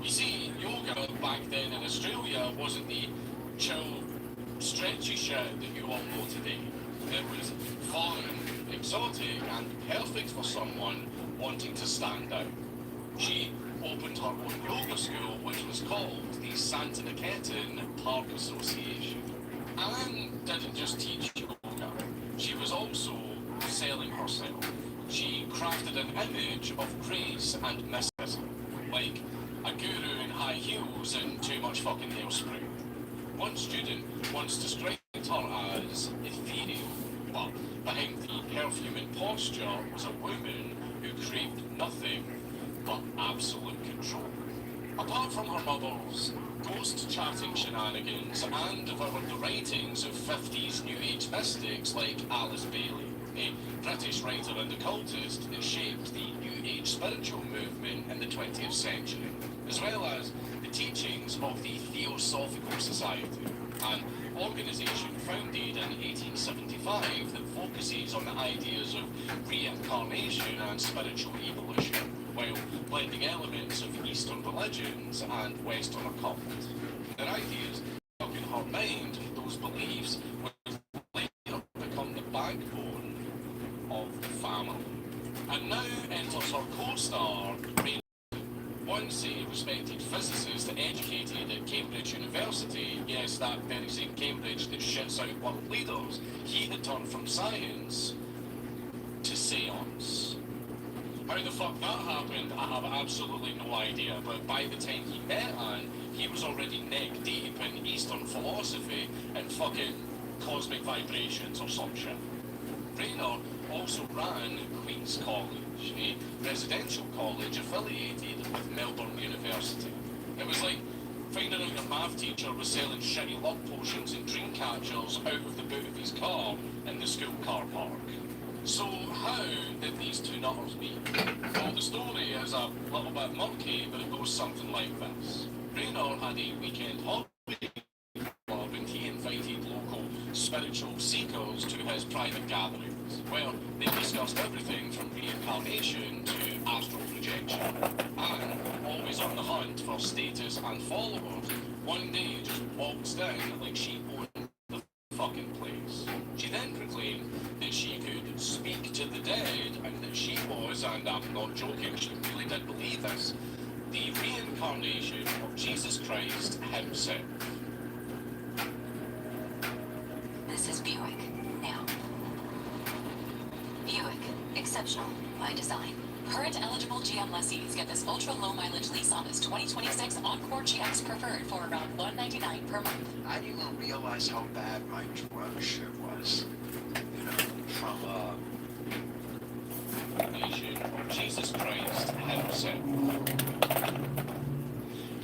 E: You see, yoga back then in Australia wasn't the chill, stretchy shit that you all know today. It was fun, exotic, and perfect for someone wanting to stand out. She opened her own yoga school, which was called the Santa Park Association. Anne didn't just teach yoga, she was also selling herself. She crafted an image of grace and mysticism, like a guru in high heels and too much fucking hairspray. One student once described her as ethereal, but behind the perfume and posture was a woman who craved nothing but absolute control. Apart from her mother's ghost-chatting shenanigans, Anne devoured the writings of 50s New Age mystics like Alice Bailey, a British writer and occultist that shaped the New Age spiritual movement in the 20th century, as well as the teachings of the Theosophical Society, an organisation founded in 1875 that focuses on the ideas of reincarnation and spiritual evolution, while blending elements of Eastern religions and Western occult. Their ideas stuck in her mind, those beliefs would later become the backbone of the family. And now enters her co-star, Ray, once a respected physicist educated at Cambridge University, yes, that very same Cambridge that shits out world leaders, he had turned from science to seance. How the fuck that happened, I have absolutely no idea, but by the time he met Anne, he was already neck deep in Eastern philosophy and fucking cosmic vibrations or some shit. Rayner also ran Queen's College, a residential college affiliated with Melbourne University. It was like finding out your math teacher was selling shitty luck potions and dream catchers out of the boot of his car in the school car park. So how did these two nutters meet? Well, the story is a little bit murky, but it goes something like this. Rayner had a weekend holiday club and he invited local spiritual seekers to his private gatherings, where they discussed everything from reincarnation to astral projection. And, always on the hunt for status and followers, one day just waltzed in like she owned the fucking place. She then proclaimed that she could speak to the dead and that she was, and I'm not joking, she really did believe this, the reincarnation of Jesus Christ himself.
G: This is Buick. Now. Buick. Exceptional by design. Current eligible GM lessees get this ultra-low mileage lease on this 2026 Encore GX Preferred for around $199 per month.
H: I didn't even realize how bad my drug shit was. You know, from,
E: Nation of Jesus Christ himself.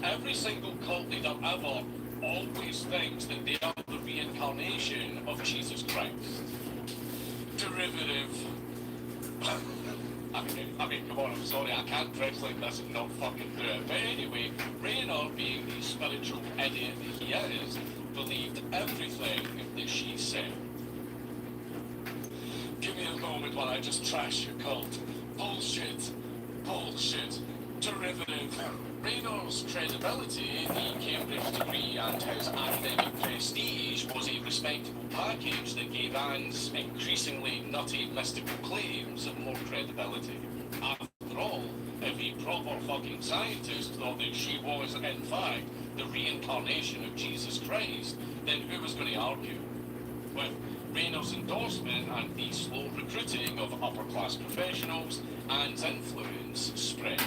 E: Every single cult leader ever always thinks that they are the reincarnation of Jesus Christ. Derivative. I mean, come on, I'm sorry, I can't dress like this and not fucking do it. But anyway, Rayner, being the spiritual idiot that he is, believed everything that she said. Give me a moment while I just trash your cult. Bullshit. Bullshit. Derivative. Rayner's credibility, the Cambridge degree and his academic prestige was a respectable package that gave Anne's increasingly nutty mystical claims more credibility. After all, if a proper fucking scientist thought that she was, in fact, the reincarnation of Jesus Christ, then who was going to argue? With Rayner's endorsement and the slow recruiting of upper-class professionals, Anne's influence spread.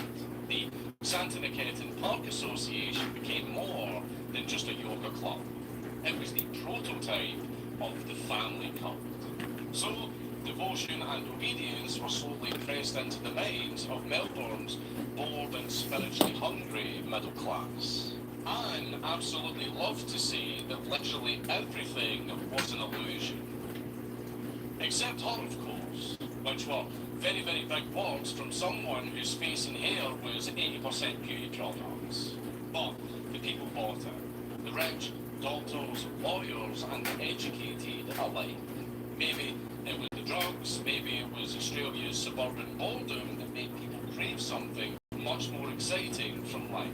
E: The Santa Park Association became more than just a yoga club. It was the prototype of the family cult. So, the devotion and obedience were slowly pressed into the minds of Melbourne's bored and spiritually hungry middle class. Anne absolutely loved to say that literally everything was an illusion. Except her, of course, which were very, very big words from someone whose face and hair was 80% beauty products. But the people bought it. The rich, doctors, lawyers, and the educated alike. Maybe it was the drugs, maybe it was Australia's suburban boredom that made people crave something much more exciting from life.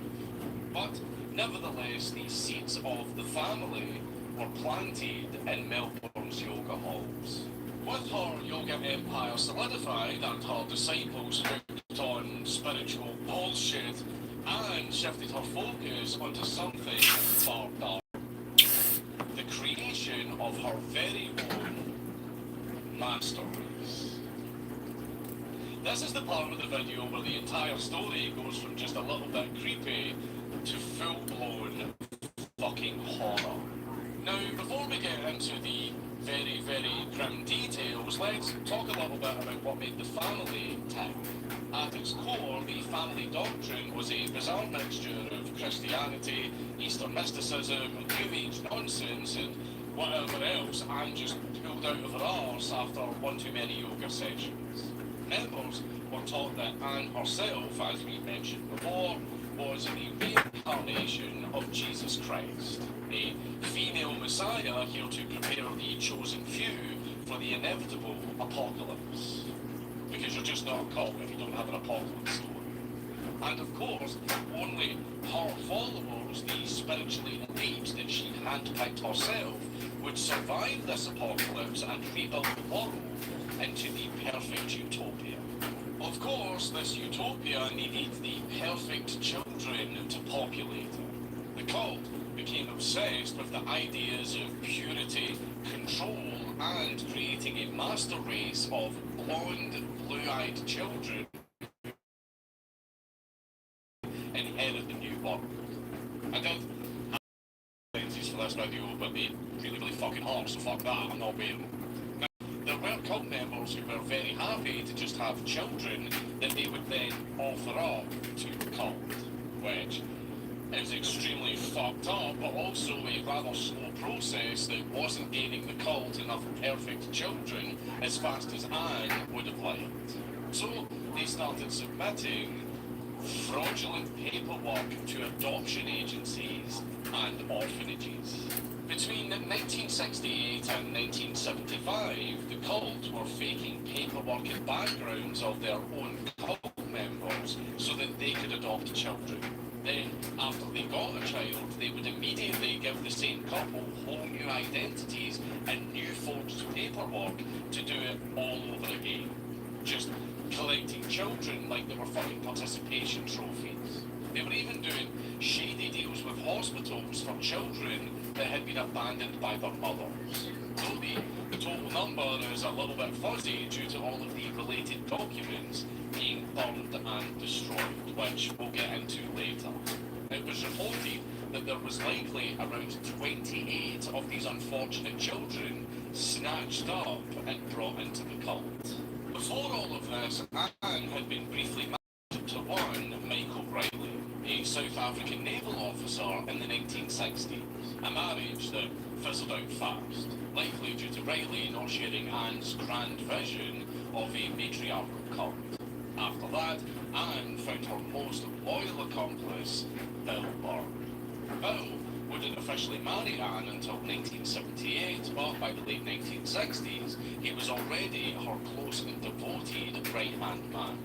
E: But nevertheless, these seeds of the family were planted in Melbourne's yoga halls. With her yoga empire solidified and her disciples hooked on spiritual bullshit, Anne shifted her focus onto something far darker. The creation of her very own master race. This is the part of the video where the entire story goes from just a little bit creepy to full-blown fucking horror. Now, before we get into the very, very grim details, let's talk a little bit about what made the family tick. At its core, the family doctrine was a bizarre mixture of Christianity, Eastern mysticism, New Age nonsense, and whatever else Anne just pulled out of her arse after one too many yoga sessions. Members were taught that Anne herself, as we mentioned before, was the reincarnation of Jesus Christ, a female messiah here to prepare the chosen few for the inevitable apocalypse. Because you're just not a cult if you don't have an apocalypse story. And of course, only her followers, the spiritually elite that she handpicked herself, would survive this apocalypse and rebuild the world into the perfect utopia. Of course, this utopia needed the perfect children to populate it. The cult became obsessed with the ideas of purity, control, and creating a master race of blonde, blue-eyed children inherit the new world. I did have lenses for this video, but they really, really fucking hard, so fuck that, I'm not wearing them. There were cult members who were very happy to just have children that they would then offer up to the cult, which is extremely fucked up, but also a rather slow process that wasn't gaining the cult enough perfect children as fast as Anne would have liked. So they started submitting fraudulent paperwork to adoption agencies and orphanages. Between 1968 and 1975, the cult were faking paperwork and backgrounds of their own cult members so that they could adopt children. Then, after they got a child, they would immediately give the same couple whole new identities and new forged paperwork to do it all over again. Just collecting children like they were fucking participation trophies. They were even doing shady deals with hospitals for children that had been abandoned by their mothers. So the total number is a little bit fuzzy due to all of the related documents being burned and destroyed, which we'll get into later. It was reported that there was likely around 28 of these unfortunate children snatched up and brought into the cult. Before all of this, Anne had been briefly married to one Michael Riley, a South African naval officer in the 1960s, a marriage that fizzled out fast, likely due to Riley not sharing Anne's grand vision of a matriarchal cult. After that, Anne found her most loyal accomplice, Bill Byrne. Bill wouldn't officially marry Anne until 1978, but by the late 1960s, he was already her close and devoted right-hand man.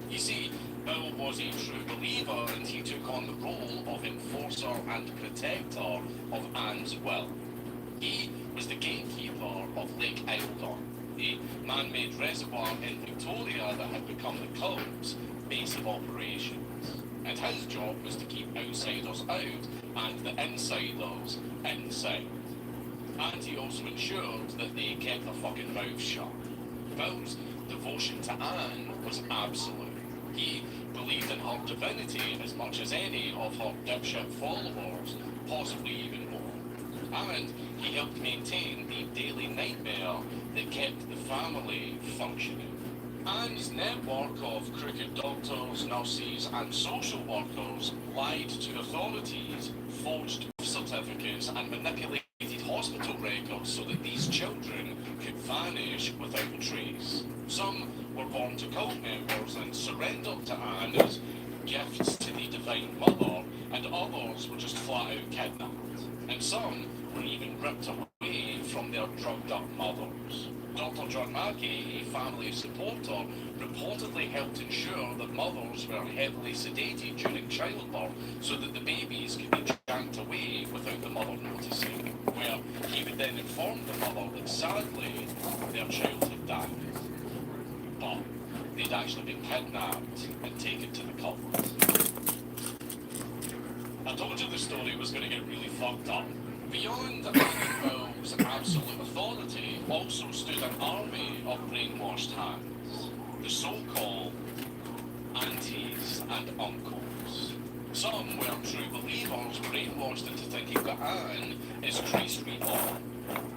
E: You see, Bill was a true believer and he took on the role of enforcer and protector of Anne's will. He was the gatekeeper of Lake Eildon, a man-made reservoir in Victoria that had become the cult's base of operations. And his job was to keep outsiders out and the insiders inside. And he also ensured that they kept their fucking mouths shut. Bill's devotion to Anne was absolute. He believed in her divinity as much as any of her dipshit followers, possibly even more. and he helped maintain the daily nightmare that kept the family functioning. Anne's network of crooked doctors, nurses, and social workers lied to authorities, forged birth certificates, and manipulated hospital records so that these children could vanish without a trace. Some were born to cult members and surrendered to Anne as gifts to the Divine Mother, and others were just flat out kidnapped. And some were even ripped away from their drugged up mothers. Dr. John Mackey, a family supporter, reportedly helped ensure that mothers were heavily sedated during childbirth so that the babies could be yanked away without the mother noticing, where he would then inform the mother that sadly their child had died. But they'd actually been kidnapped and taken to the cult. I told you the story was going to get really fucked up. Beyond Annabelle's absolute authority also stood an army of brainwashed hands, the so-called aunties and uncles. Some were true believers brainwashed into thinking that Anne is Christ reborn.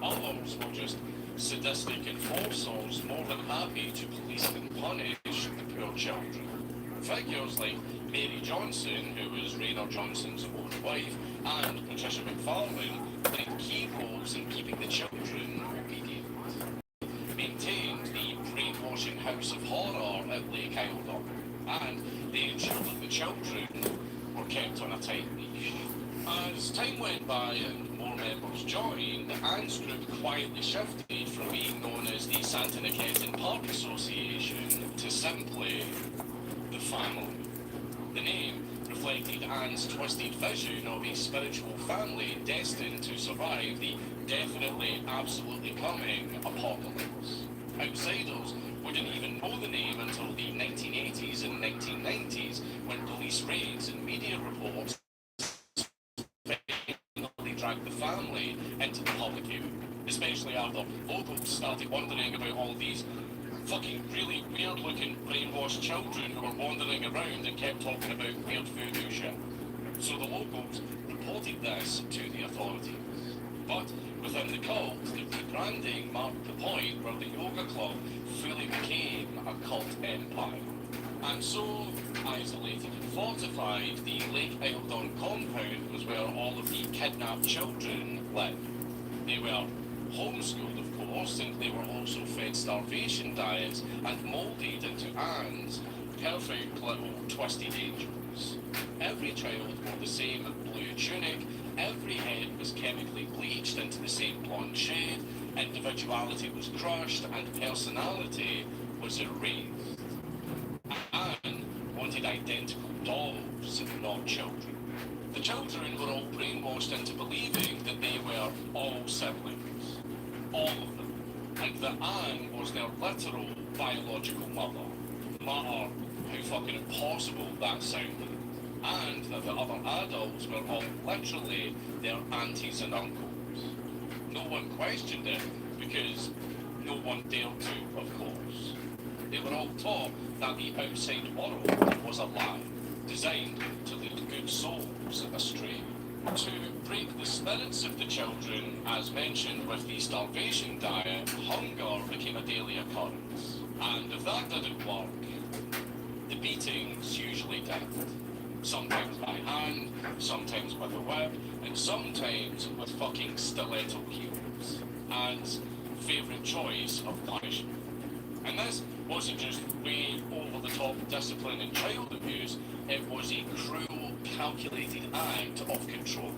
E: Others were just sadistic enforcers more than happy to police and punish the poor children. Figures like Mary Johnson, who was Raynor Johnson's own wife, and Patricia McFarlane played key roles in keeping the children obedient. Maintained the brainwashing house of horror at Lake Eildon, and they ensured that the children were kept on a tight leash. As time went by and more members joined, Anne's group quietly shifted from being known as the Santa Nicetan Park Association to simply the family. The name reflected Anne's twisted vision of a spiritual family destined to survive the definitely, absolutely coming apocalypse. Outsiders wouldn't even know the name until the 1980s and 1990s, when police raids and media reports finally dragged the family into the public view, especially after locals started wondering about all these fucking really weird-looking brainwashed children who were wandering around and kept talking about weird voodoo shit. So the locals reported this to the authorities. But within the cult, the rebranding marked the point where the yoga club fully became a cult empire. And so, isolated and fortified, the Lake Eildon compound was where all of the kidnapped children lived. They were homeschooled, of course, and they were also fed starvation diets and moulded into Anne's perfect little twisted angels. Every child wore the same blue tunic, every head was chemically bleached into the same blonde shade, individuality was crushed, and personality was erased. Anne wanted identical dolls, not children. The children were all brainwashed into believing that they were all siblings. All of them. And that Anne was their literal biological mother. No matter how fucking impossible that sounded. And that the other adults were all literally their aunties and uncles. No one questioned it because no one dared to, of course. They were all taught that the outside world was a lie, designed to lead good souls astray. To break the spirits of the children, as mentioned with the starvation diet, hunger became a daily occurrence. And if that didn't work, the beatings usually did. Sometimes by hand, sometimes with a whip, and sometimes with fucking stiletto heels. Anne's favourite choice of punishment. And this wasn't just way over-the-top discipline and child abuse, it was a cruel, calculated act of control.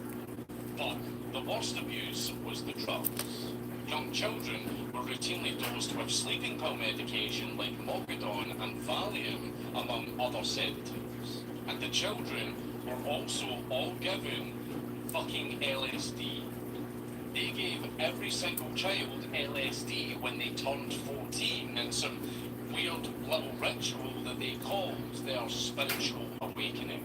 E: But the worst abuse was the drugs. Young children were routinely dosed with sleeping pill medication like Mogadon and Valium, among other sedatives. And the children were also all given fucking LSD. They gave every single child LSD when they turned 14 in some weird little ritual that they called their spiritual awakening.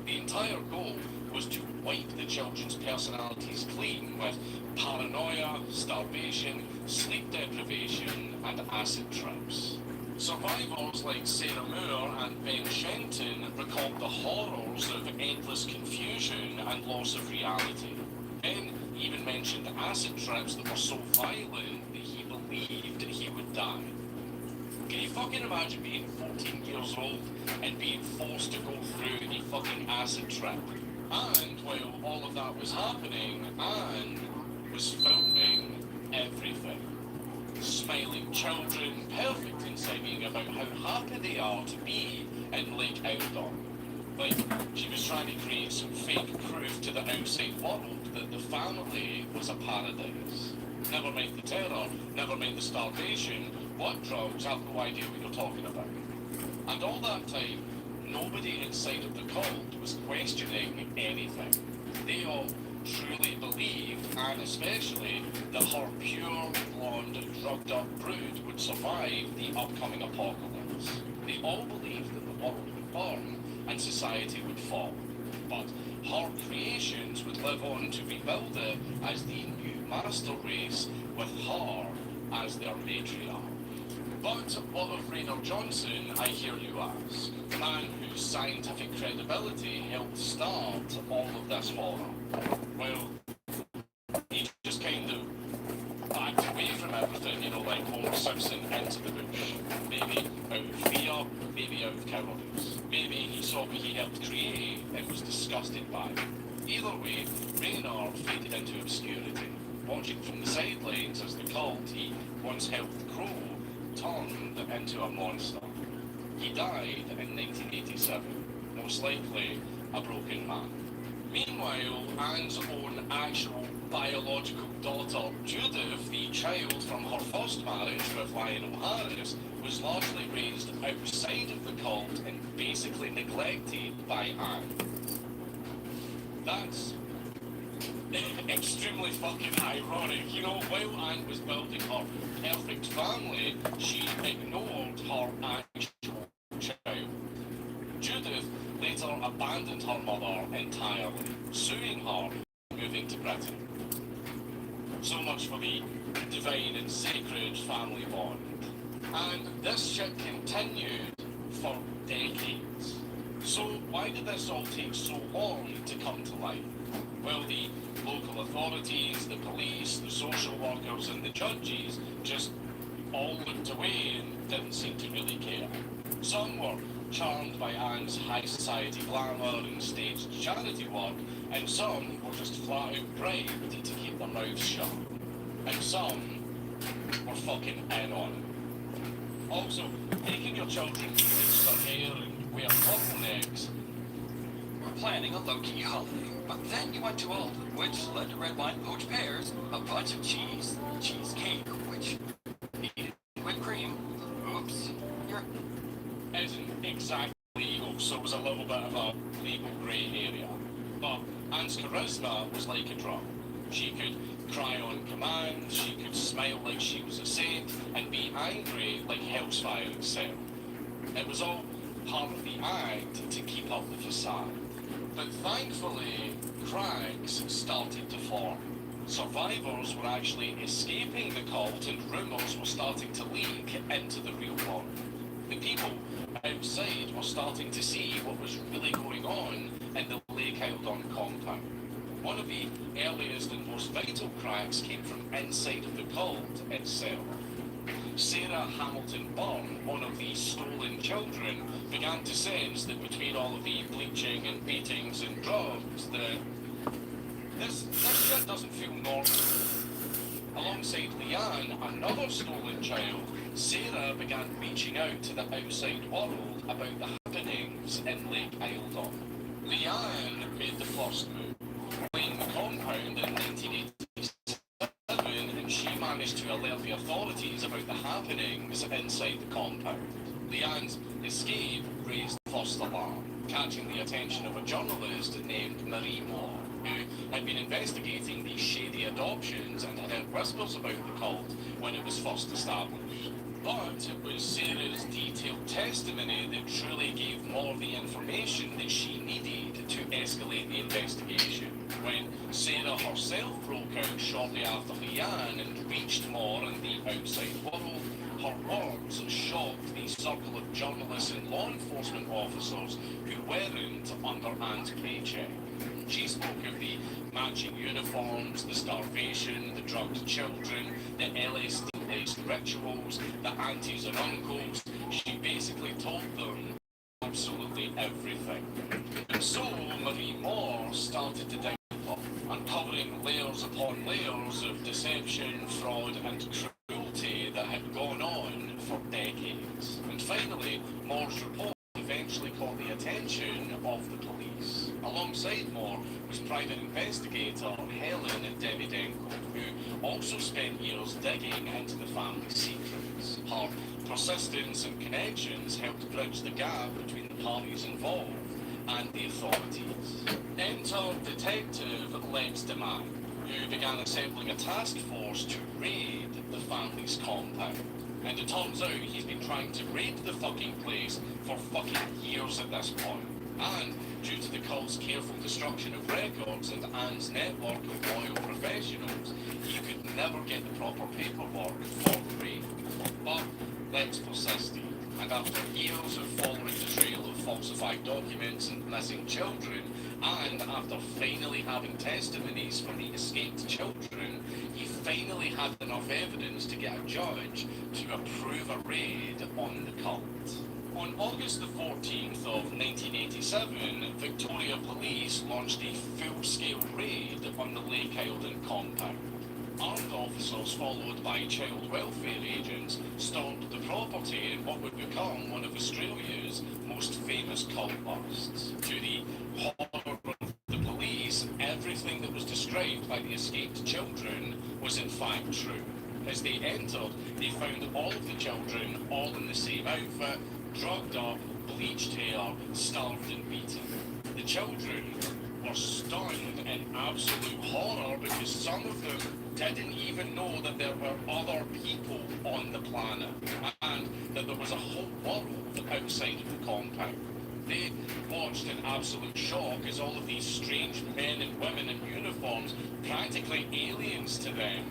E: The entire goal was to wipe the children's personalities clean with paranoia, starvation, sleep deprivation, and acid trips. Survivors like Sarah Moore and Ben Shenton recalled the horrors of endless confusion and loss of reality. Ben even mentioned acid trips that were so violent that he believed he would die. Can you fucking imagine being 14 years old and being forced to go through a fucking acid trip? And while all of that was happening, Anne was filming everything. Smiling children, perfect in singing about how happy they are to be in Lake Eildon. Like, she was trying to create some fake proof to the outside world that the family was a paradise. Never mind the terror, never mind the starvation. What drugs? I have no idea what you're talking about. And all that time, nobody inside of the cult was questioning anything. They all truly believed, and especially, that her pure, blonde, drugged up brood would survive the upcoming apocalypse. They all believed that the world would burn and society would fall. But her creations would live on to rebuild it as the new master race with her as their matriarch. But what of Raynor Johnson, I hear you ask? The man whose scientific credibility helped start all of this horror. Well, he just kind of backed away from everything, you know, like Homer Simpson into the bush. Maybe out of fear, maybe out of cowardice. Maybe he saw what he helped create and was disgusted by it. Either way, Raynor faded into obscurity, watching from the sidelines as the cult he once helped grow turned into a monster. He died in 1987, most likely a broken man. Meanwhile, Anne's own actual biological daughter, Judith, the child from her first marriage with Lionel Harris, was largely raised outside of the cult and basically neglected by Anne. That's extremely fucking ironic. You know, while Anne was building her perfect family, she ignored her actual child. Judith later abandoned her mother entirely, suing her and moving to Britain. So much for the divine and sacred family bond. And this shit continued for decades. So why did this all take so long to come to light? Well, the local authorities, the police, the social workers and the judges just all looked away and didn't seem to really care. Some were charmed by Anne's high society glamour and staged charity work, and some were just flat out bribed to keep their mouths shut. And some were fucking in on it. Also, taking your children to bleach their hair and wear turtlenecks.
I: We're planning a low-key holiday, but then you went to Alden, which led to red wine, poached pears, a bunch of cheesecake, which needed whipped cream. Oops. You're...
E: Isn't exactly legal, so it was a little bit of a legal grey area. But Anne's charisma was like a drug. She could cry on command, she could smile like she was a saint, and be angry like hell's fire itself. It was all part of the act to keep up the facade. But thankfully, cracks started to form. Survivors were actually escaping the cult and rumours were starting to leak into the real world. The people outside were starting to see what was really going on in the Lake Eildon compound. One of the earliest and most vital cracks came from inside of the cult itself. Sarah Hamilton Byrne, one of the stolen children, began to sense that between all of the bleaching and beatings and drugs, that this shit doesn't feel normal. Alongside Leanne, another stolen child, Sarah began reaching out to the outside world about the happenings in Lake Eildon. Leanne made the first move, fleeing the compound in 1987, and she managed to alert the authorities about the happenings inside the compound. Leanne's escape raised the first alarm, catching the attention of a journalist named Marie Moore, who had been investigating these shady adoptions and had heard whispers about the cult when it was first established. But it was Sarah's detailed testimony that truly gave Moore the information that she needed to escalate the investigation. When Sarah herself broke out shortly after Leanne and reached Moore in the outside world, Her words shocked the circle of journalists and law enforcement officers who weren't under Anne's paycheck. She spoke of the matching uniforms, the starvation, the drugged children, the LSD-based rituals, the aunties and uncles. She basically told them absolutely everything. And so Marie Moore started to dig up, uncovering layers upon layers of deception, fraud and cruelty that had gone on for decades. And finally, Moore's report eventually caught the attention of the police. Alongside Moore was private investigator Helen Davidenko, who also spent years digging into the family's secrets. Her persistence and connections helped bridge the gap between the parties involved and the authorities. Enter Detective Lex DeMann, who began assembling a task force to raid the family's compound. And it turns out he's been trying to raid the fucking place for fucking years at this point. And due to the cult's careful destruction of records and Anne's network of loyal professionals, he could never get the proper paperwork for the raid. But Lex persisted, and after years of following the trail of falsified documents and missing children, and after finally having testimonies from the escaped children, he finally had enough evidence to get a judge to approve a raid on the cult. On August the 14th of 1987, Victoria Police launched a full-scale raid on the Lake Eildon compound. Armed officers, followed by child welfare agents, stormed the property in what would become one of Australia's most famous cult busts. To the horror of the police, everything that was described by the escaped children was in fact true. As they entered, they found all of the children all in the same outfit, drugged up, bleached hair, starved and beaten. The children were stunned in absolute horror because some of them didn't even know that there were other people on the planet and that there was a whole world outside of the compound. They watched in absolute shock as all of these strange men and women in uniforms, practically aliens to them,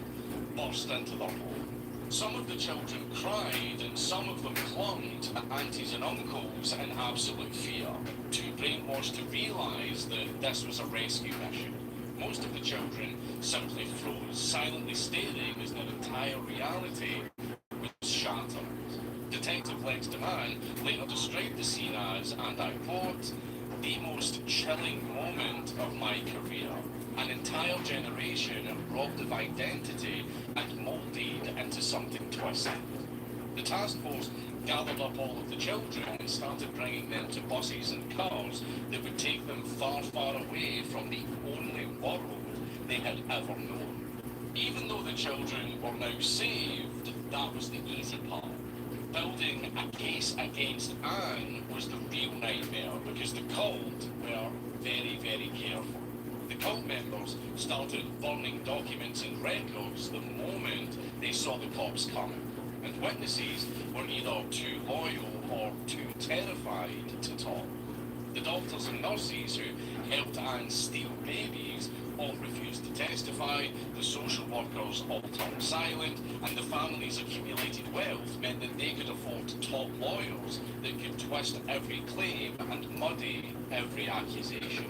E: burst into their home. Some of the children cried and some of them clung to aunties and uncles in absolute fear, too brainwashed to realise that this was a rescue mission. Most of the children simply froze, silently staring as their entire reality was shattered. Detective Lex DeMann later described the scene as, and I quote, "the most chilling moment of my career. An entire generation robbed of identity and moulded into something twisted." The task force gathered up all of the children and started bringing them to buses and cars that would take them far, far away from the only world they had ever known. Even though the children were now saved, that was the easy part. Building a case against Anne was the real nightmare because the cult were very, very careful. The cult members started burning documents and records the moment they saw the cops coming, and witnesses were either too loyal or too terrified to talk. The doctors and nurses who helped Anne steal babies all refused to testify, the social workers all turned silent, and the family's accumulated wealth meant that they could afford top lawyers that could twist every claim and muddy every accusation.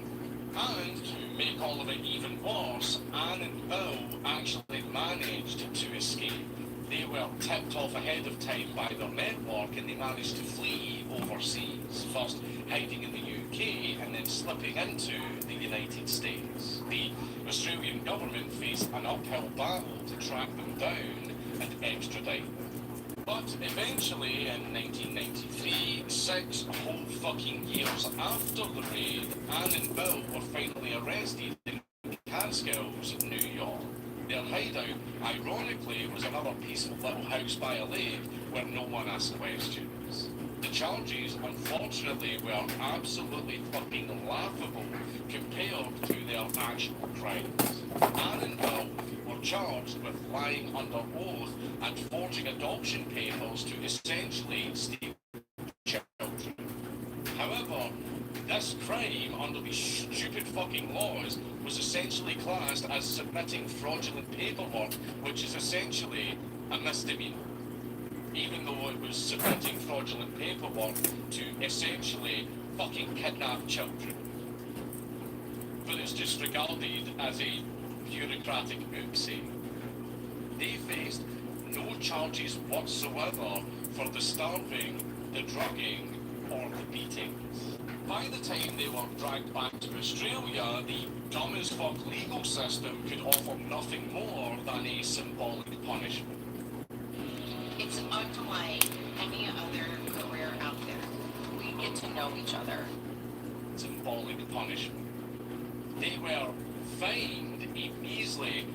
E: And to make all of it even worse, Anne and Bill actually managed to escape. They were tipped off ahead of time by their network and they managed to flee overseas, first hiding in the UK and then slipping into the United States. The Australian government faced an uphill battle to track them down and extradite them. But eventually, in 1993, 6 whole fucking years after the raid, Anne and Bill were finally arrested in Catskills, New York. Their hideout, ironically, was another peaceful little house by a lake where no one asked questions. The charges, unfortunately, were absolutely fucking laughable compared to their actual crimes. Anne and Bill were charged with lying under oath and forging adoption papers to essentially steal children. However, this crime, under these stupid fucking laws, was essentially classed as submitting fraudulent paperwork, which is essentially a misdemeanor. even though it was submitting fraudulent paperwork to essentially fucking kidnap children. But it's disregarded as a bureaucratic oopsie. They faced no charges whatsoever for the starving, the drugging, or the beatings. By the time they were dragged back to Australia, the dumb as fuck legal system could offer nothing more than a symbolic punishment.
J: It's unlike any other career out there. We get to know each other.
E: Symbolic punishment. They were fined a measly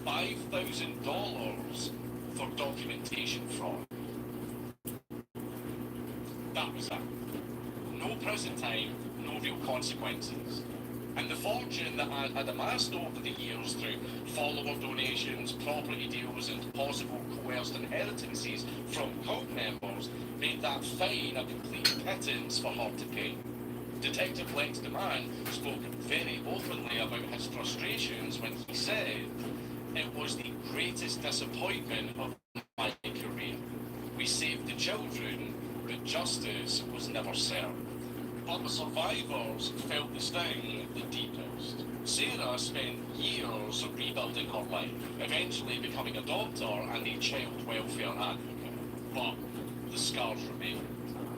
E: $5,000 for documentation fraud. That was it. No prison time, no real consequences. And the fortune that I had amassed over the years through follower donations, property deals, and possible coerced inheritances from cult members made that fine a complete pittance for her to pay. Detective Lex DeMann spoke very openly about his frustrations when he said, "It was the greatest disappointment of my career. We saved the children, but justice was never served." But the survivors felt the sting the deepest. Sarah spent years rebuilding her life, eventually becoming a doctor and a child welfare advocate. But the scars remained.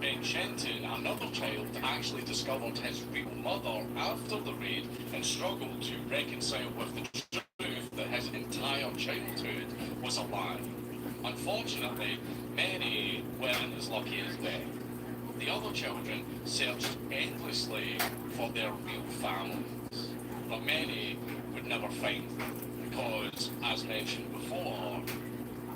E: Ben Shenton, another child, actually discovered his real mother after the raid and struggled to reconcile with the truth that his entire childhood was a lie. Unfortunately, many weren't as lucky as Ben. The other children searched endlessly for their real families, but many would never find them because, as mentioned before,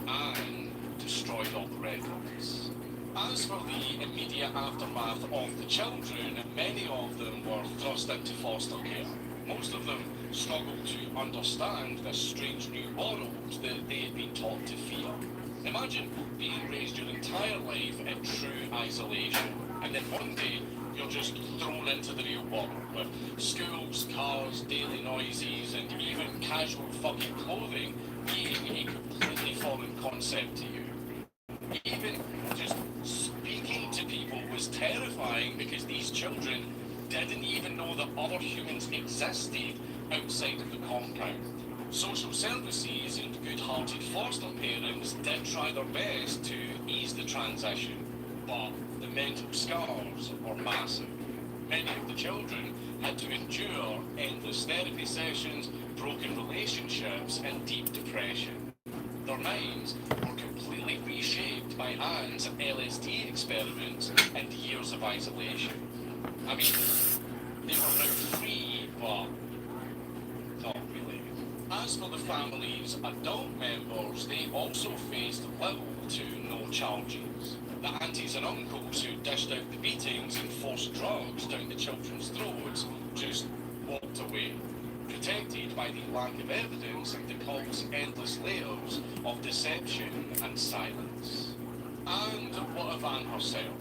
E: Anne destroyed all the records. As for the immediate aftermath of the children, many of them were thrust into foster care. Most of them struggled to understand this strange new world that they had been taught to fear. Imagine being raised your entire life in true isolation, and then one day you're just thrown into the real world with schools, cars, daily noises, and even casual fucking clothing being a completely foreign concept to you. Even just speaking to people was terrifying because these children didn't even know that other humans existed outside of the compound. Social services and good-hearted foster parents did try their best to ease the transition, but the mental scars were massive. Many of the children had to endure endless therapy sessions, broken relationships, and deep depression. Their minds were completely reshaped by Anne's LSD experiments and years of isolation. I mean, they were now free, but not really. As for the family's adult members, they also faced little to no charges. The aunties and uncles who dished out the beatings and forced drugs down the children's throats just walked away, protected by the lack of evidence and the cult's endless layers of deception and silence. And what of Anne herself?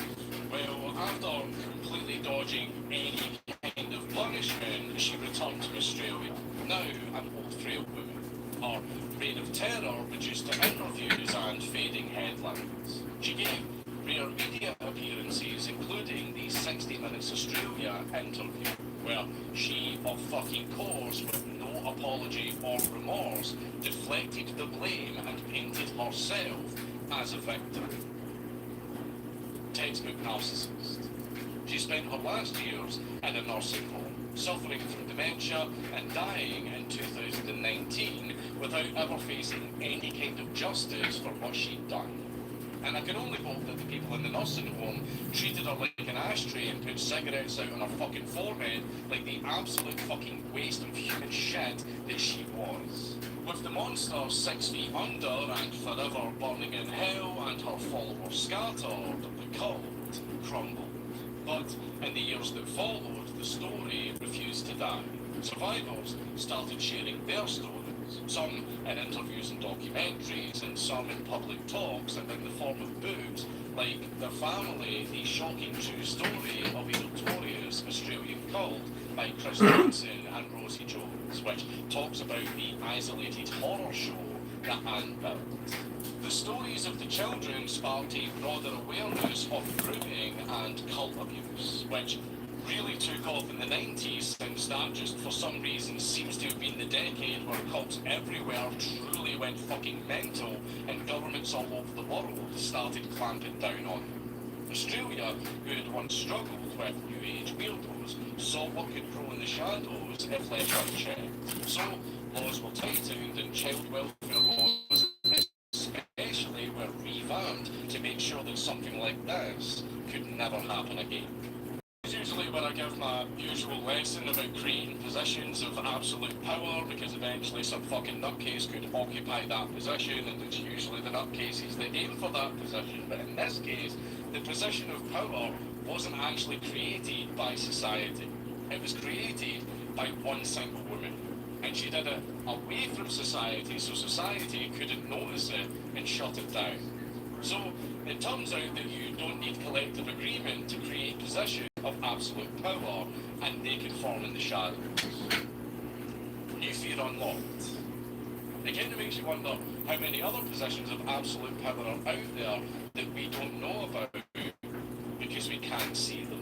E: Well, after completely dodging any kind of punishment, she returned to Australia, now an old frail woman. Her reign of terror reduced to interviews and fading headlines. She gave rare media appearances, including the 60 Minutes Australia interview, where she, of fucking course, with no apology or remorse, deflected the blame and painted herself as a victim. Textbook narcissist. She spent her last years in a nursing home, suffering from dementia and dying in 2019 without ever facing any kind of justice for what she'd done. And I can only hope that the people in the nursing home treated her like an ashtray and put cigarettes out on her fucking forehead like the absolute fucking waste of human shit that she was. With the monster 6 feet under and forever burning in hell and her followers scattered, the cult crumbled. But in the years that followed, the story refused to die. Survivors started sharing their stories, some in interviews and documentaries, and some in public talks and in the form of books, like The Family, the shocking true story of a notorious Australian cult by Chris Johnson and Rosie Jones, which talks about the isolated horror show the handbill. The stories of the children sparked a broader awareness of grooming and cult abuse, which really took off in the 90s, since that just for some reason seems to have been the decade where cults everywhere truly went fucking mental and governments all over the world started clamping down on them. Australia, who had once struggled with New Age weirdos, saw what could grow in the shadows if left unchecked. So laws were tightened and child welfare laws especially were revamped to make sure that something like this could never happen again. It's usually when I give my usual lesson about creating positions of absolute power, because eventually some fucking nutcase could occupy that position, and it's usually the nutcases that aim for that position. But in this case, the position of power wasn't actually created by society. It was created by one single woman. And she did it away from society, so society couldn't notice it and shut it down. So it turns out that you don't need collective agreement to create positions of absolute power, and they can form in the shadows. New fear unlocked. It kind of makes you wonder how many other positions of absolute power are out there that we don't know about because we can't see them.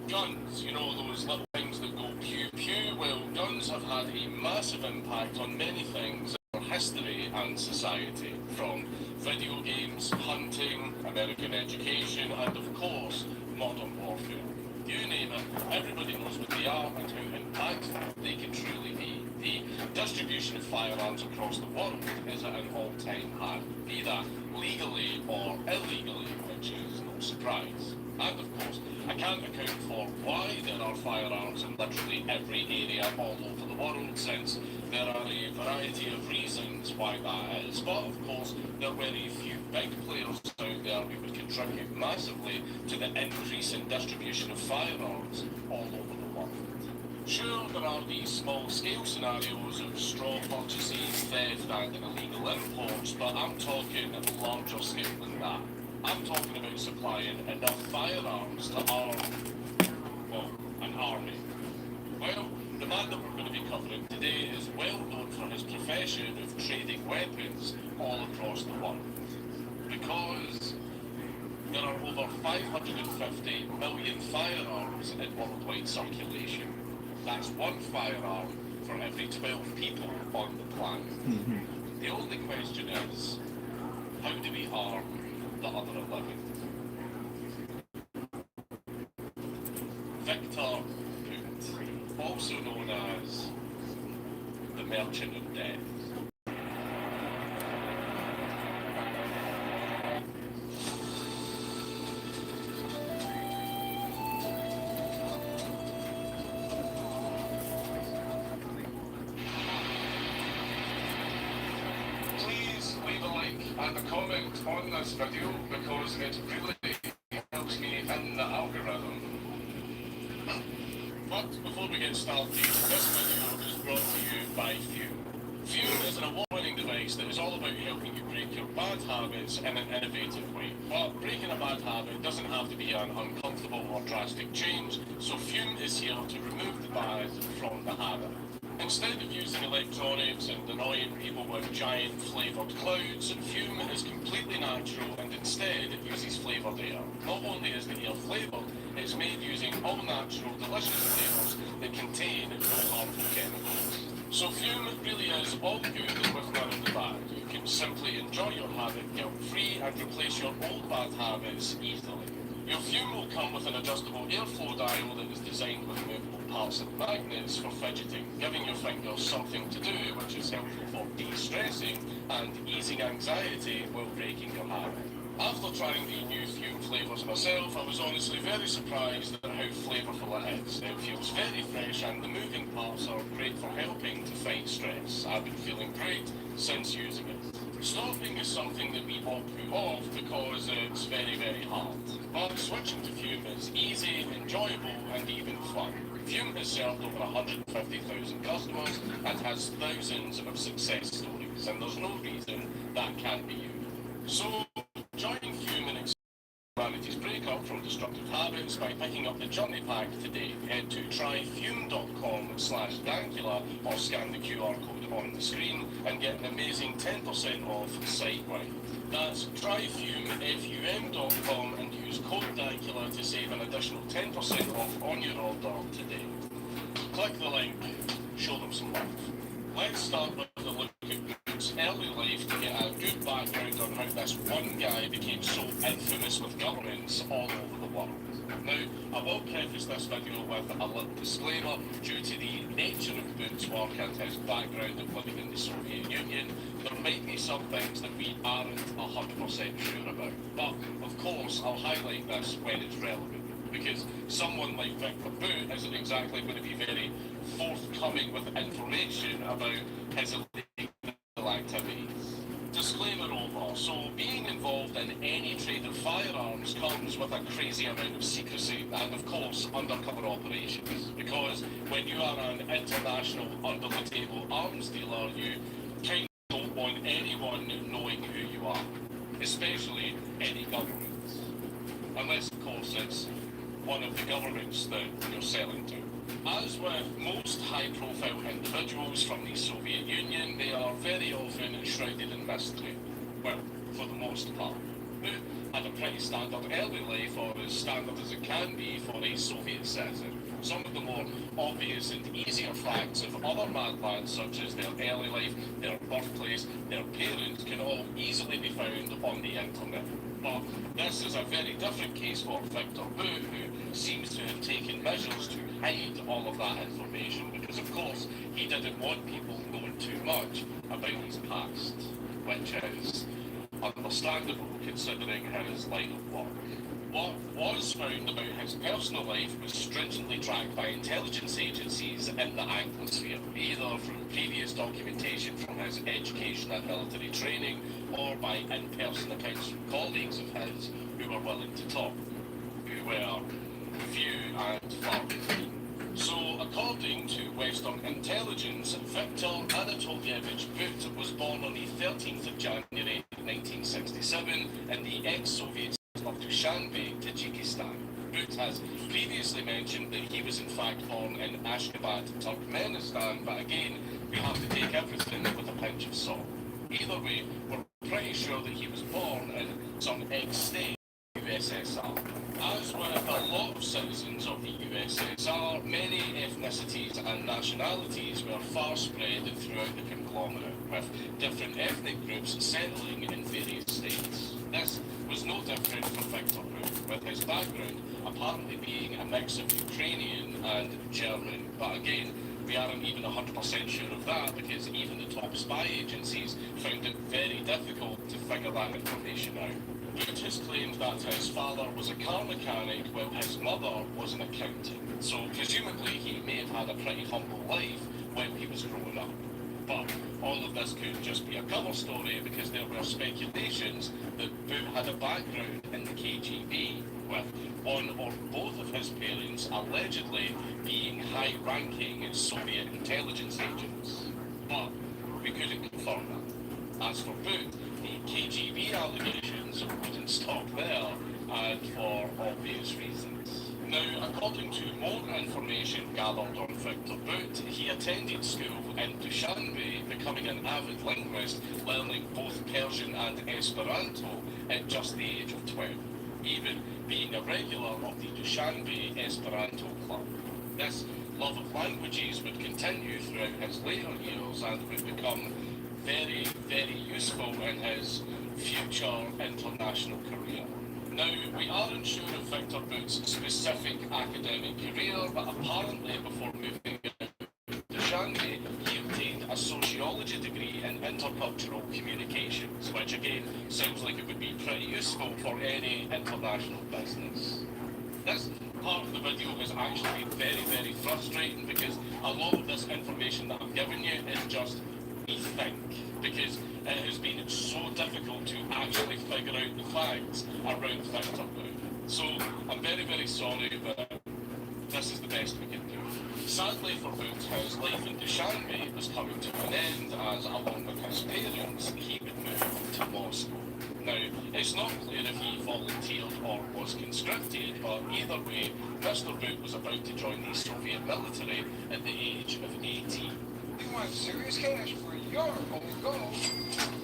E: Guns, you know, those little things that go pew pew. Well, guns have had a massive impact on many things in our history and society, from video games, hunting, American education, and of course, modern warfare. You name it, everybody knows what they are and how impactful they can truly be. The distribution of firearms across the world is at an all-time high, be that legally or illegally, which is no surprise. And of course, I can't account for why there are firearms in literally every area all over the world, since there are a variety of reasons why that is. But of course, there were a few big players out there who would contribute massively to the increase in distribution of firearms all over the world. Sure, there are these small-scale scenarios of straw purchases, theft, and illegal imports, but I'm talking larger scale than that. I'm talking about supplying enough firearms to arm, well, an army. Well, the man that we're going to be covering today is well known for his profession of trading weapons all across the world. Because there are over 550 million firearms in worldwide circulation. That's one firearm for every 12 people on the planet. The only question is, how do we arm the other 11? Victor Hoot, also known as the Merchant of Death. Please leave a like and a comment on this video because it really helps me in the algorithm. But before we get started, this video is brought to you by Fume. Fume is an award-winning device that is all about helping you break your bad habits in an innovative way. But breaking a bad habit doesn't have to be an uncomfortable or drastic change, so Fume is here to remove the bad from the habit. Instead of using electronics and annoying people with giant flavoured clouds, Fume is completely natural and instead it uses flavoured air. Not only is the air flavoured, it's made using all natural, delicious flavours that contain no harmful chemicals. So Fume really is all good with none of the bad. You can simply enjoy your habit guilt-free and replace your old bad habits easily. Your Fume will come with an adjustable airflow dial that is designed with movable parts and magnets for fidgeting, giving your fingers something to do, which is helpful for de-stressing and easing anxiety while breaking your habit. After trying the new Fume flavours myself, I was honestly very surprised at how flavourful it is. It feels very fresh and the moving parts are great for helping to fight stress. I've been feeling great since using it. Stopping is something that we all put off because it's very, very hard. But switching to Fume is easy, enjoyable and even fun. Fume has served over 150,000 customers and has thousands of success stories, and there's no reason that can't be you. So, joining Fume and humanity's breakup from destructive habits by picking up the Journey Pack today. Head to tryfume.com/Dankula or scan the QR code on the screen and get an amazing 10% off site-wide. That's tryfume.com and use code Dankula to save an additional 10% off on your order today. Click the link, show them some love. Let's start with a look at Boots' early life to get a good background on how this one guy became so infamous with governments all over the world. Now, I will preface this video with a little disclaimer. Due to the nature of Boots' work and his background of living in the Soviet Union, there might be some things that we aren't 100% sure about. But, of course, I'll highlight this when it's relevant, because someone like Victor Boot isn't exactly going to be very forthcoming with information about his illegal activities. Disclaimer over. So, being involved in any trade of firearms comes with a crazy amount of secrecy and, of course, undercover operations. Because when you are an international under-the-table arms dealer, you kind of don't want anyone knowing who you are, especially any government. Unless, of course, it's one of the governments that you're selling to. As with most high-profile individuals from the Soviet Union, they are very often shrouded in mystery. Well, for the most part. Boot had a pretty standard early life, or as standard as it can be for a Soviet citizen. Some of the more obvious and easier facts of other madlands, such as their early life, their birthplace, their parents, can all easily be found on the internet. But this is a very different case for Victor Boot, who seems to have taken measures to hide all of that information because, of course, he didn't want people knowing too much about his past, which is understandable considering his line of work. What was found about his personal life was stringently tracked by intelligence agencies in the Anglosphere, either from previous documentation from his education and military training, or by in-person accounts from colleagues of his who were willing to talk, who were few and far between. So, according to Western intelligence, Viktor Anatolievich Boot was born on the 13th of January 1967 in the ex-Soviet of Dushanbe, Tajikistan. Boot has previously mentioned that he was in fact born in Ashgabat, Turkmenistan, but again, we have to take everything with a pinch of salt. Either way, we're pretty sure that he was born in some ex-state USSR. As with a lot of citizens of the USSR, many ethnicities and nationalities were far spread throughout the conglomerate, with different ethnic groups settling in various states. This was no different from Victor Boot, with his background apparently being a mix of Ukrainian and German. But again, we aren't even 100% sure of that because even the top spy agencies found it very difficult to figure that information out. Boot has claimed that his father was a car mechanic while his mother was an accountant. So presumably he may have had a pretty humble life while he was growing up. But all of this could just be a cover story because there were speculations that Boot had a background in the KGB, with one or both of his parents allegedly being high-ranking Soviet intelligence agents. But we couldn't confirm that. As for Boot, the KGB allegations wouldn't stop there, and for obvious reasons. Now, according to more information gathered on Victor Boot, he attended school in Dushanbe, becoming an avid linguist, learning both Persian and Esperanto at just the age of 12, even being a regular of the Dushanbe Esperanto Club. This love of languages would continue throughout his later years and would become very, very useful in his future international career. Now, we aren't sure of Victor Boot's specific academic career, but apparently before moving to Shanghai, he obtained a sociology degree in intercultural communications, which again sounds like it would be pretty useful for any international business. This part of the video is actually very, very frustrating because a lot of this information that I'm giving you is just we think, because it has been so difficult to actually figure out the facts around Victor Boot. So I'm very, very sorry, but this is the best we can do. Sadly for Boot, his life in Dushanbe was coming to an end as, along with his parents, he would move to Moscow. Now, it's not clear if he volunteered or was conscripted, but either way, Mr. Boot was about to join the Soviet military at the age of 18.
D: You want serious cash for your old gold?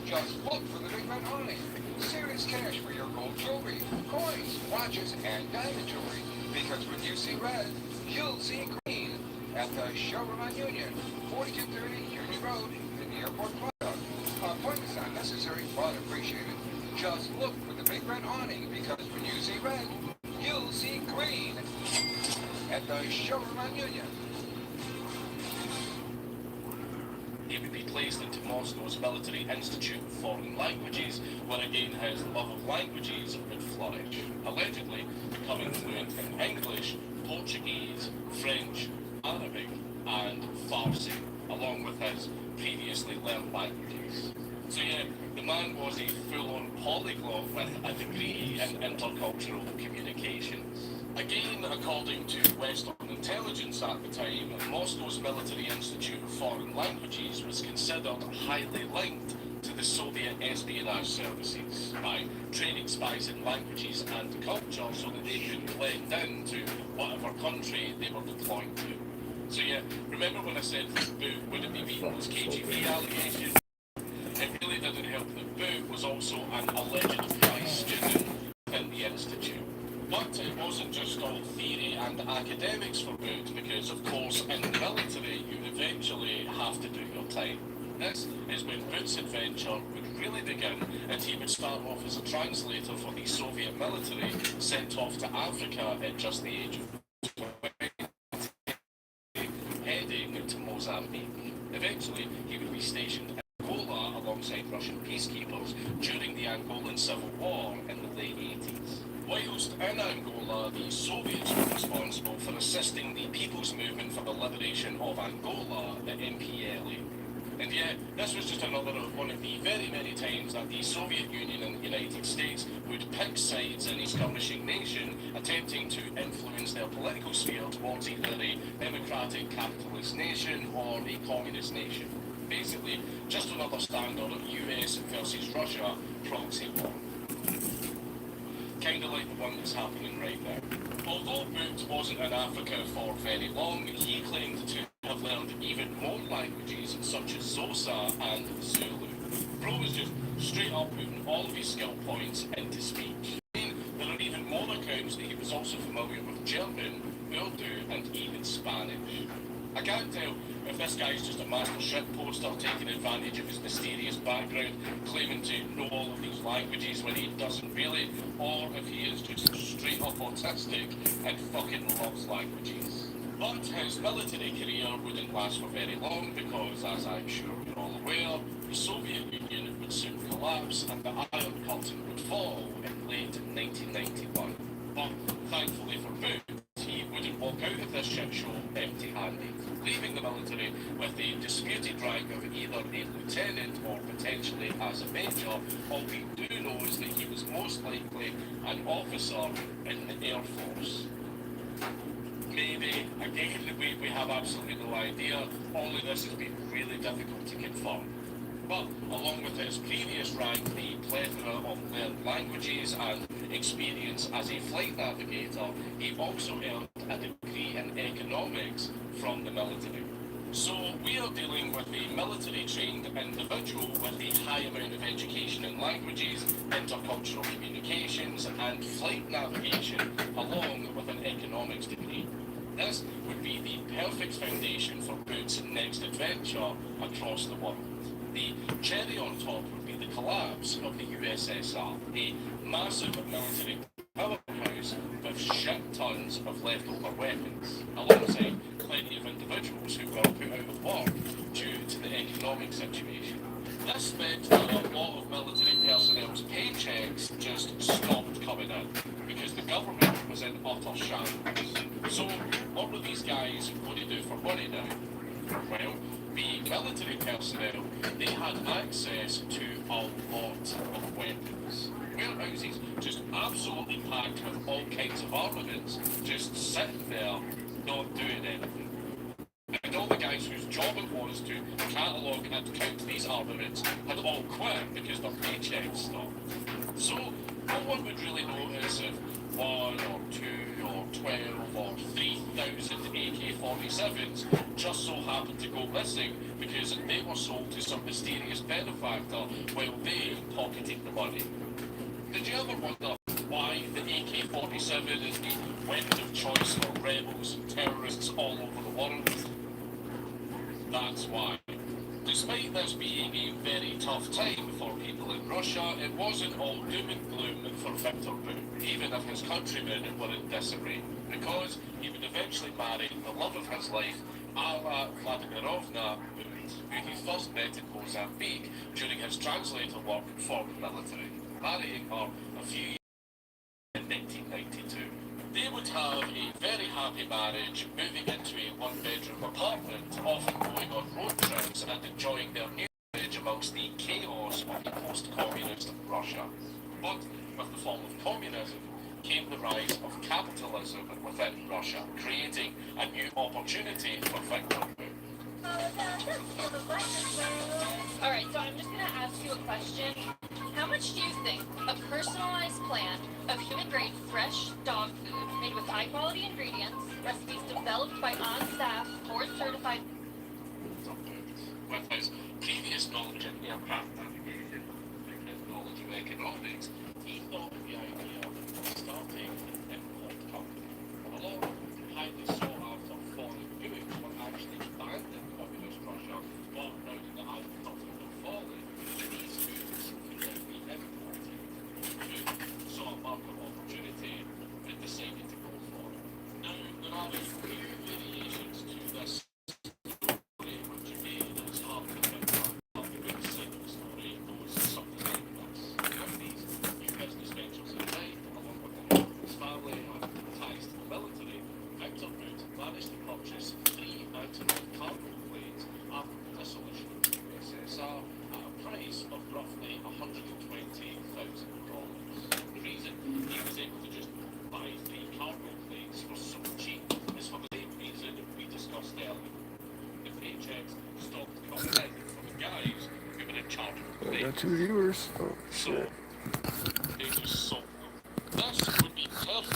D: Just look for the Big Red Awning. Serious cash for your gold jewelry, coins, watches, and diamond jewelry. Because when you see red, you'll see green. At the showroom on Union, 4230 Union Road, in the Airport Plaza. Appointments not necessary, but appreciated. Just look for the Big Red Awning, because when you see red, you'll see green. At the showroom on Union.
E: He would be placed into Moscow's Military Institute of Foreign Languages, where again his love of languages would flourish, allegedly becoming fluent in English, Portuguese, French, Arabic, and Farsi, along with his previously learned languages. So yeah, the man was a full-on polyglot with a degree in intercultural communications. Again, according to Western intelligence at the time, Moscow's Military Institute of Foreign Languages was considered highly linked to the Soviet espionage services by training spies in languages and culture so that they could blend into whatever country they were deployed to. So yeah, remember when I said that Boot wouldn't be beating those KGB allegations? It really didn't help that Boot was also an alleged prize student in the institute. But it wasn't just all theory and academics for Boot, because of course in the military you eventually have to do your time. This is when Boot's adventure would really begin, and he would start off as a translator for the Soviet military, sent off to Africa at just the age of 20, heading to Mozambique. Eventually he would be stationed in Angola alongside Russian peacekeepers during the Angolan Civil War in the late 80s. Whilst in Angola, the Soviets were responsible for assisting the People's Movement for the Liberation of Angola, the MPLA. And yet, this was just another of one of the very many times that the Soviet Union and the United States would pick sides in a skirmishing nation, attempting to influence their political sphere towards either a democratic capitalist nation or a communist nation. Basically, just another standard US versus Russia proxy war. Kind of like the one that's happening right now. Although Boot wasn't in Africa for very long, he claimed to have learned even more languages such as Xhosa and Zulu. Bro was just straight up putting all of his skill points into speech. There are even more accounts that he was also familiar with German, Urdu, and even Spanish. I can't tell if this guy's just a master shitposter taking advantage of his mysterious background, claiming to know all of these languages when he doesn't really, or if he is just straight up autistic and fucking loves languages. But his military career wouldn't last for very long because, as I'm sure you're all aware, the Soviet Union would soon collapse and the Iron Curtain would fall in late 1991. But thankfully for Boot, he wouldn't walk out of this shit show empty-handed, leaving the military with the disputed rank of either a lieutenant or potentially as a major. All we do know is that he was most likely an officer in the Air Force. Maybe, again, we have absolutely no idea. All of this has been really difficult to confirm. But along with his previous rank, the plethora of learned languages and experience as a flight navigator, he also earned a degree in economics from the military. So are dealing with a military-trained individual with a high amount of education in languages, intercultural communications, and flight navigation, along with an economics degree. This would be the perfect foundation for Boots' next adventure across the world. The cherry on top would be the collapse of the USSR, a massive military powerhouse with shit tons of leftover weapons, alongside plenty of individuals who were put out of work due to the economic situation. This meant that a lot of military personnel's paychecks just stopped coming in because the government was in utter shambles. So, what were these guys going to do for money now? Well, being military personnel, they had access to a lot of weapons. Warehouses just absolutely packed with all kinds of armaments, just sitting there, not doing anything. And all the guys whose job it was to catalogue and count these armaments had all quit because their paychecks stopped. So, no one would really notice if 1 or 2 or 12 or 3,000 AK-47s just so happened to go missing because they were sold to some mysterious benefactor while they pocketed the money. Did you ever wonder why the AK-47 is the weapon of choice for rebels and terrorists all over the world? That's why. Despite this being a very tough time for people in Russia, it wasn't all doom and gloom for Viktor Bout, even if his countrymen were in disarray, because he would eventually marry the love of his life, Alla Vladimirovna Bout, who he first met in Mozambique during his translator work for the military, marrying her a few years in 1992. They would have a very happy marriage, moving into a one-bedroom apartment, often going on road trips and enjoying their new marriage amongst the chaos of the post-communist Russia. But with the fall of communism came the rise of capitalism within Russia, creating a new opportunity for Viktor Bout.
K: Alright, so I'm just gonna ask you a question. How much do you think a personalized plan of human-grade fresh dog food made with high-quality ingredients, recipes developed by on-staff, board-certified...
E: With his previous knowledge in aircraft navigation and his knowledge of economics, he thought of the idea of starting an import company. A lot of highly sought-after foreign goods were actually banned in communist Russia, but now that the Iron Curtain had fallen, these goods could then be imported. Who saw a market opportunity and decided to go for it. Now, there are a few variations to this story, which again is hard to remember. But the big side of the story goes something like this. With these new business ventures in mind, along with the help of his family and ties to the military, Viktor Bout managed to purchase 3 mountain cargo planes after the dissolution of the USSR at a price of roughly $120,000. The reason he was able to just buy 3 cargo planes for so cheap is for the same reason we discussed earlier. The paychecks stopped coming in from the guys who were in charge of the planes.
L: Got 2 viewers. Oh,
E: So,
L: shit.
E: there's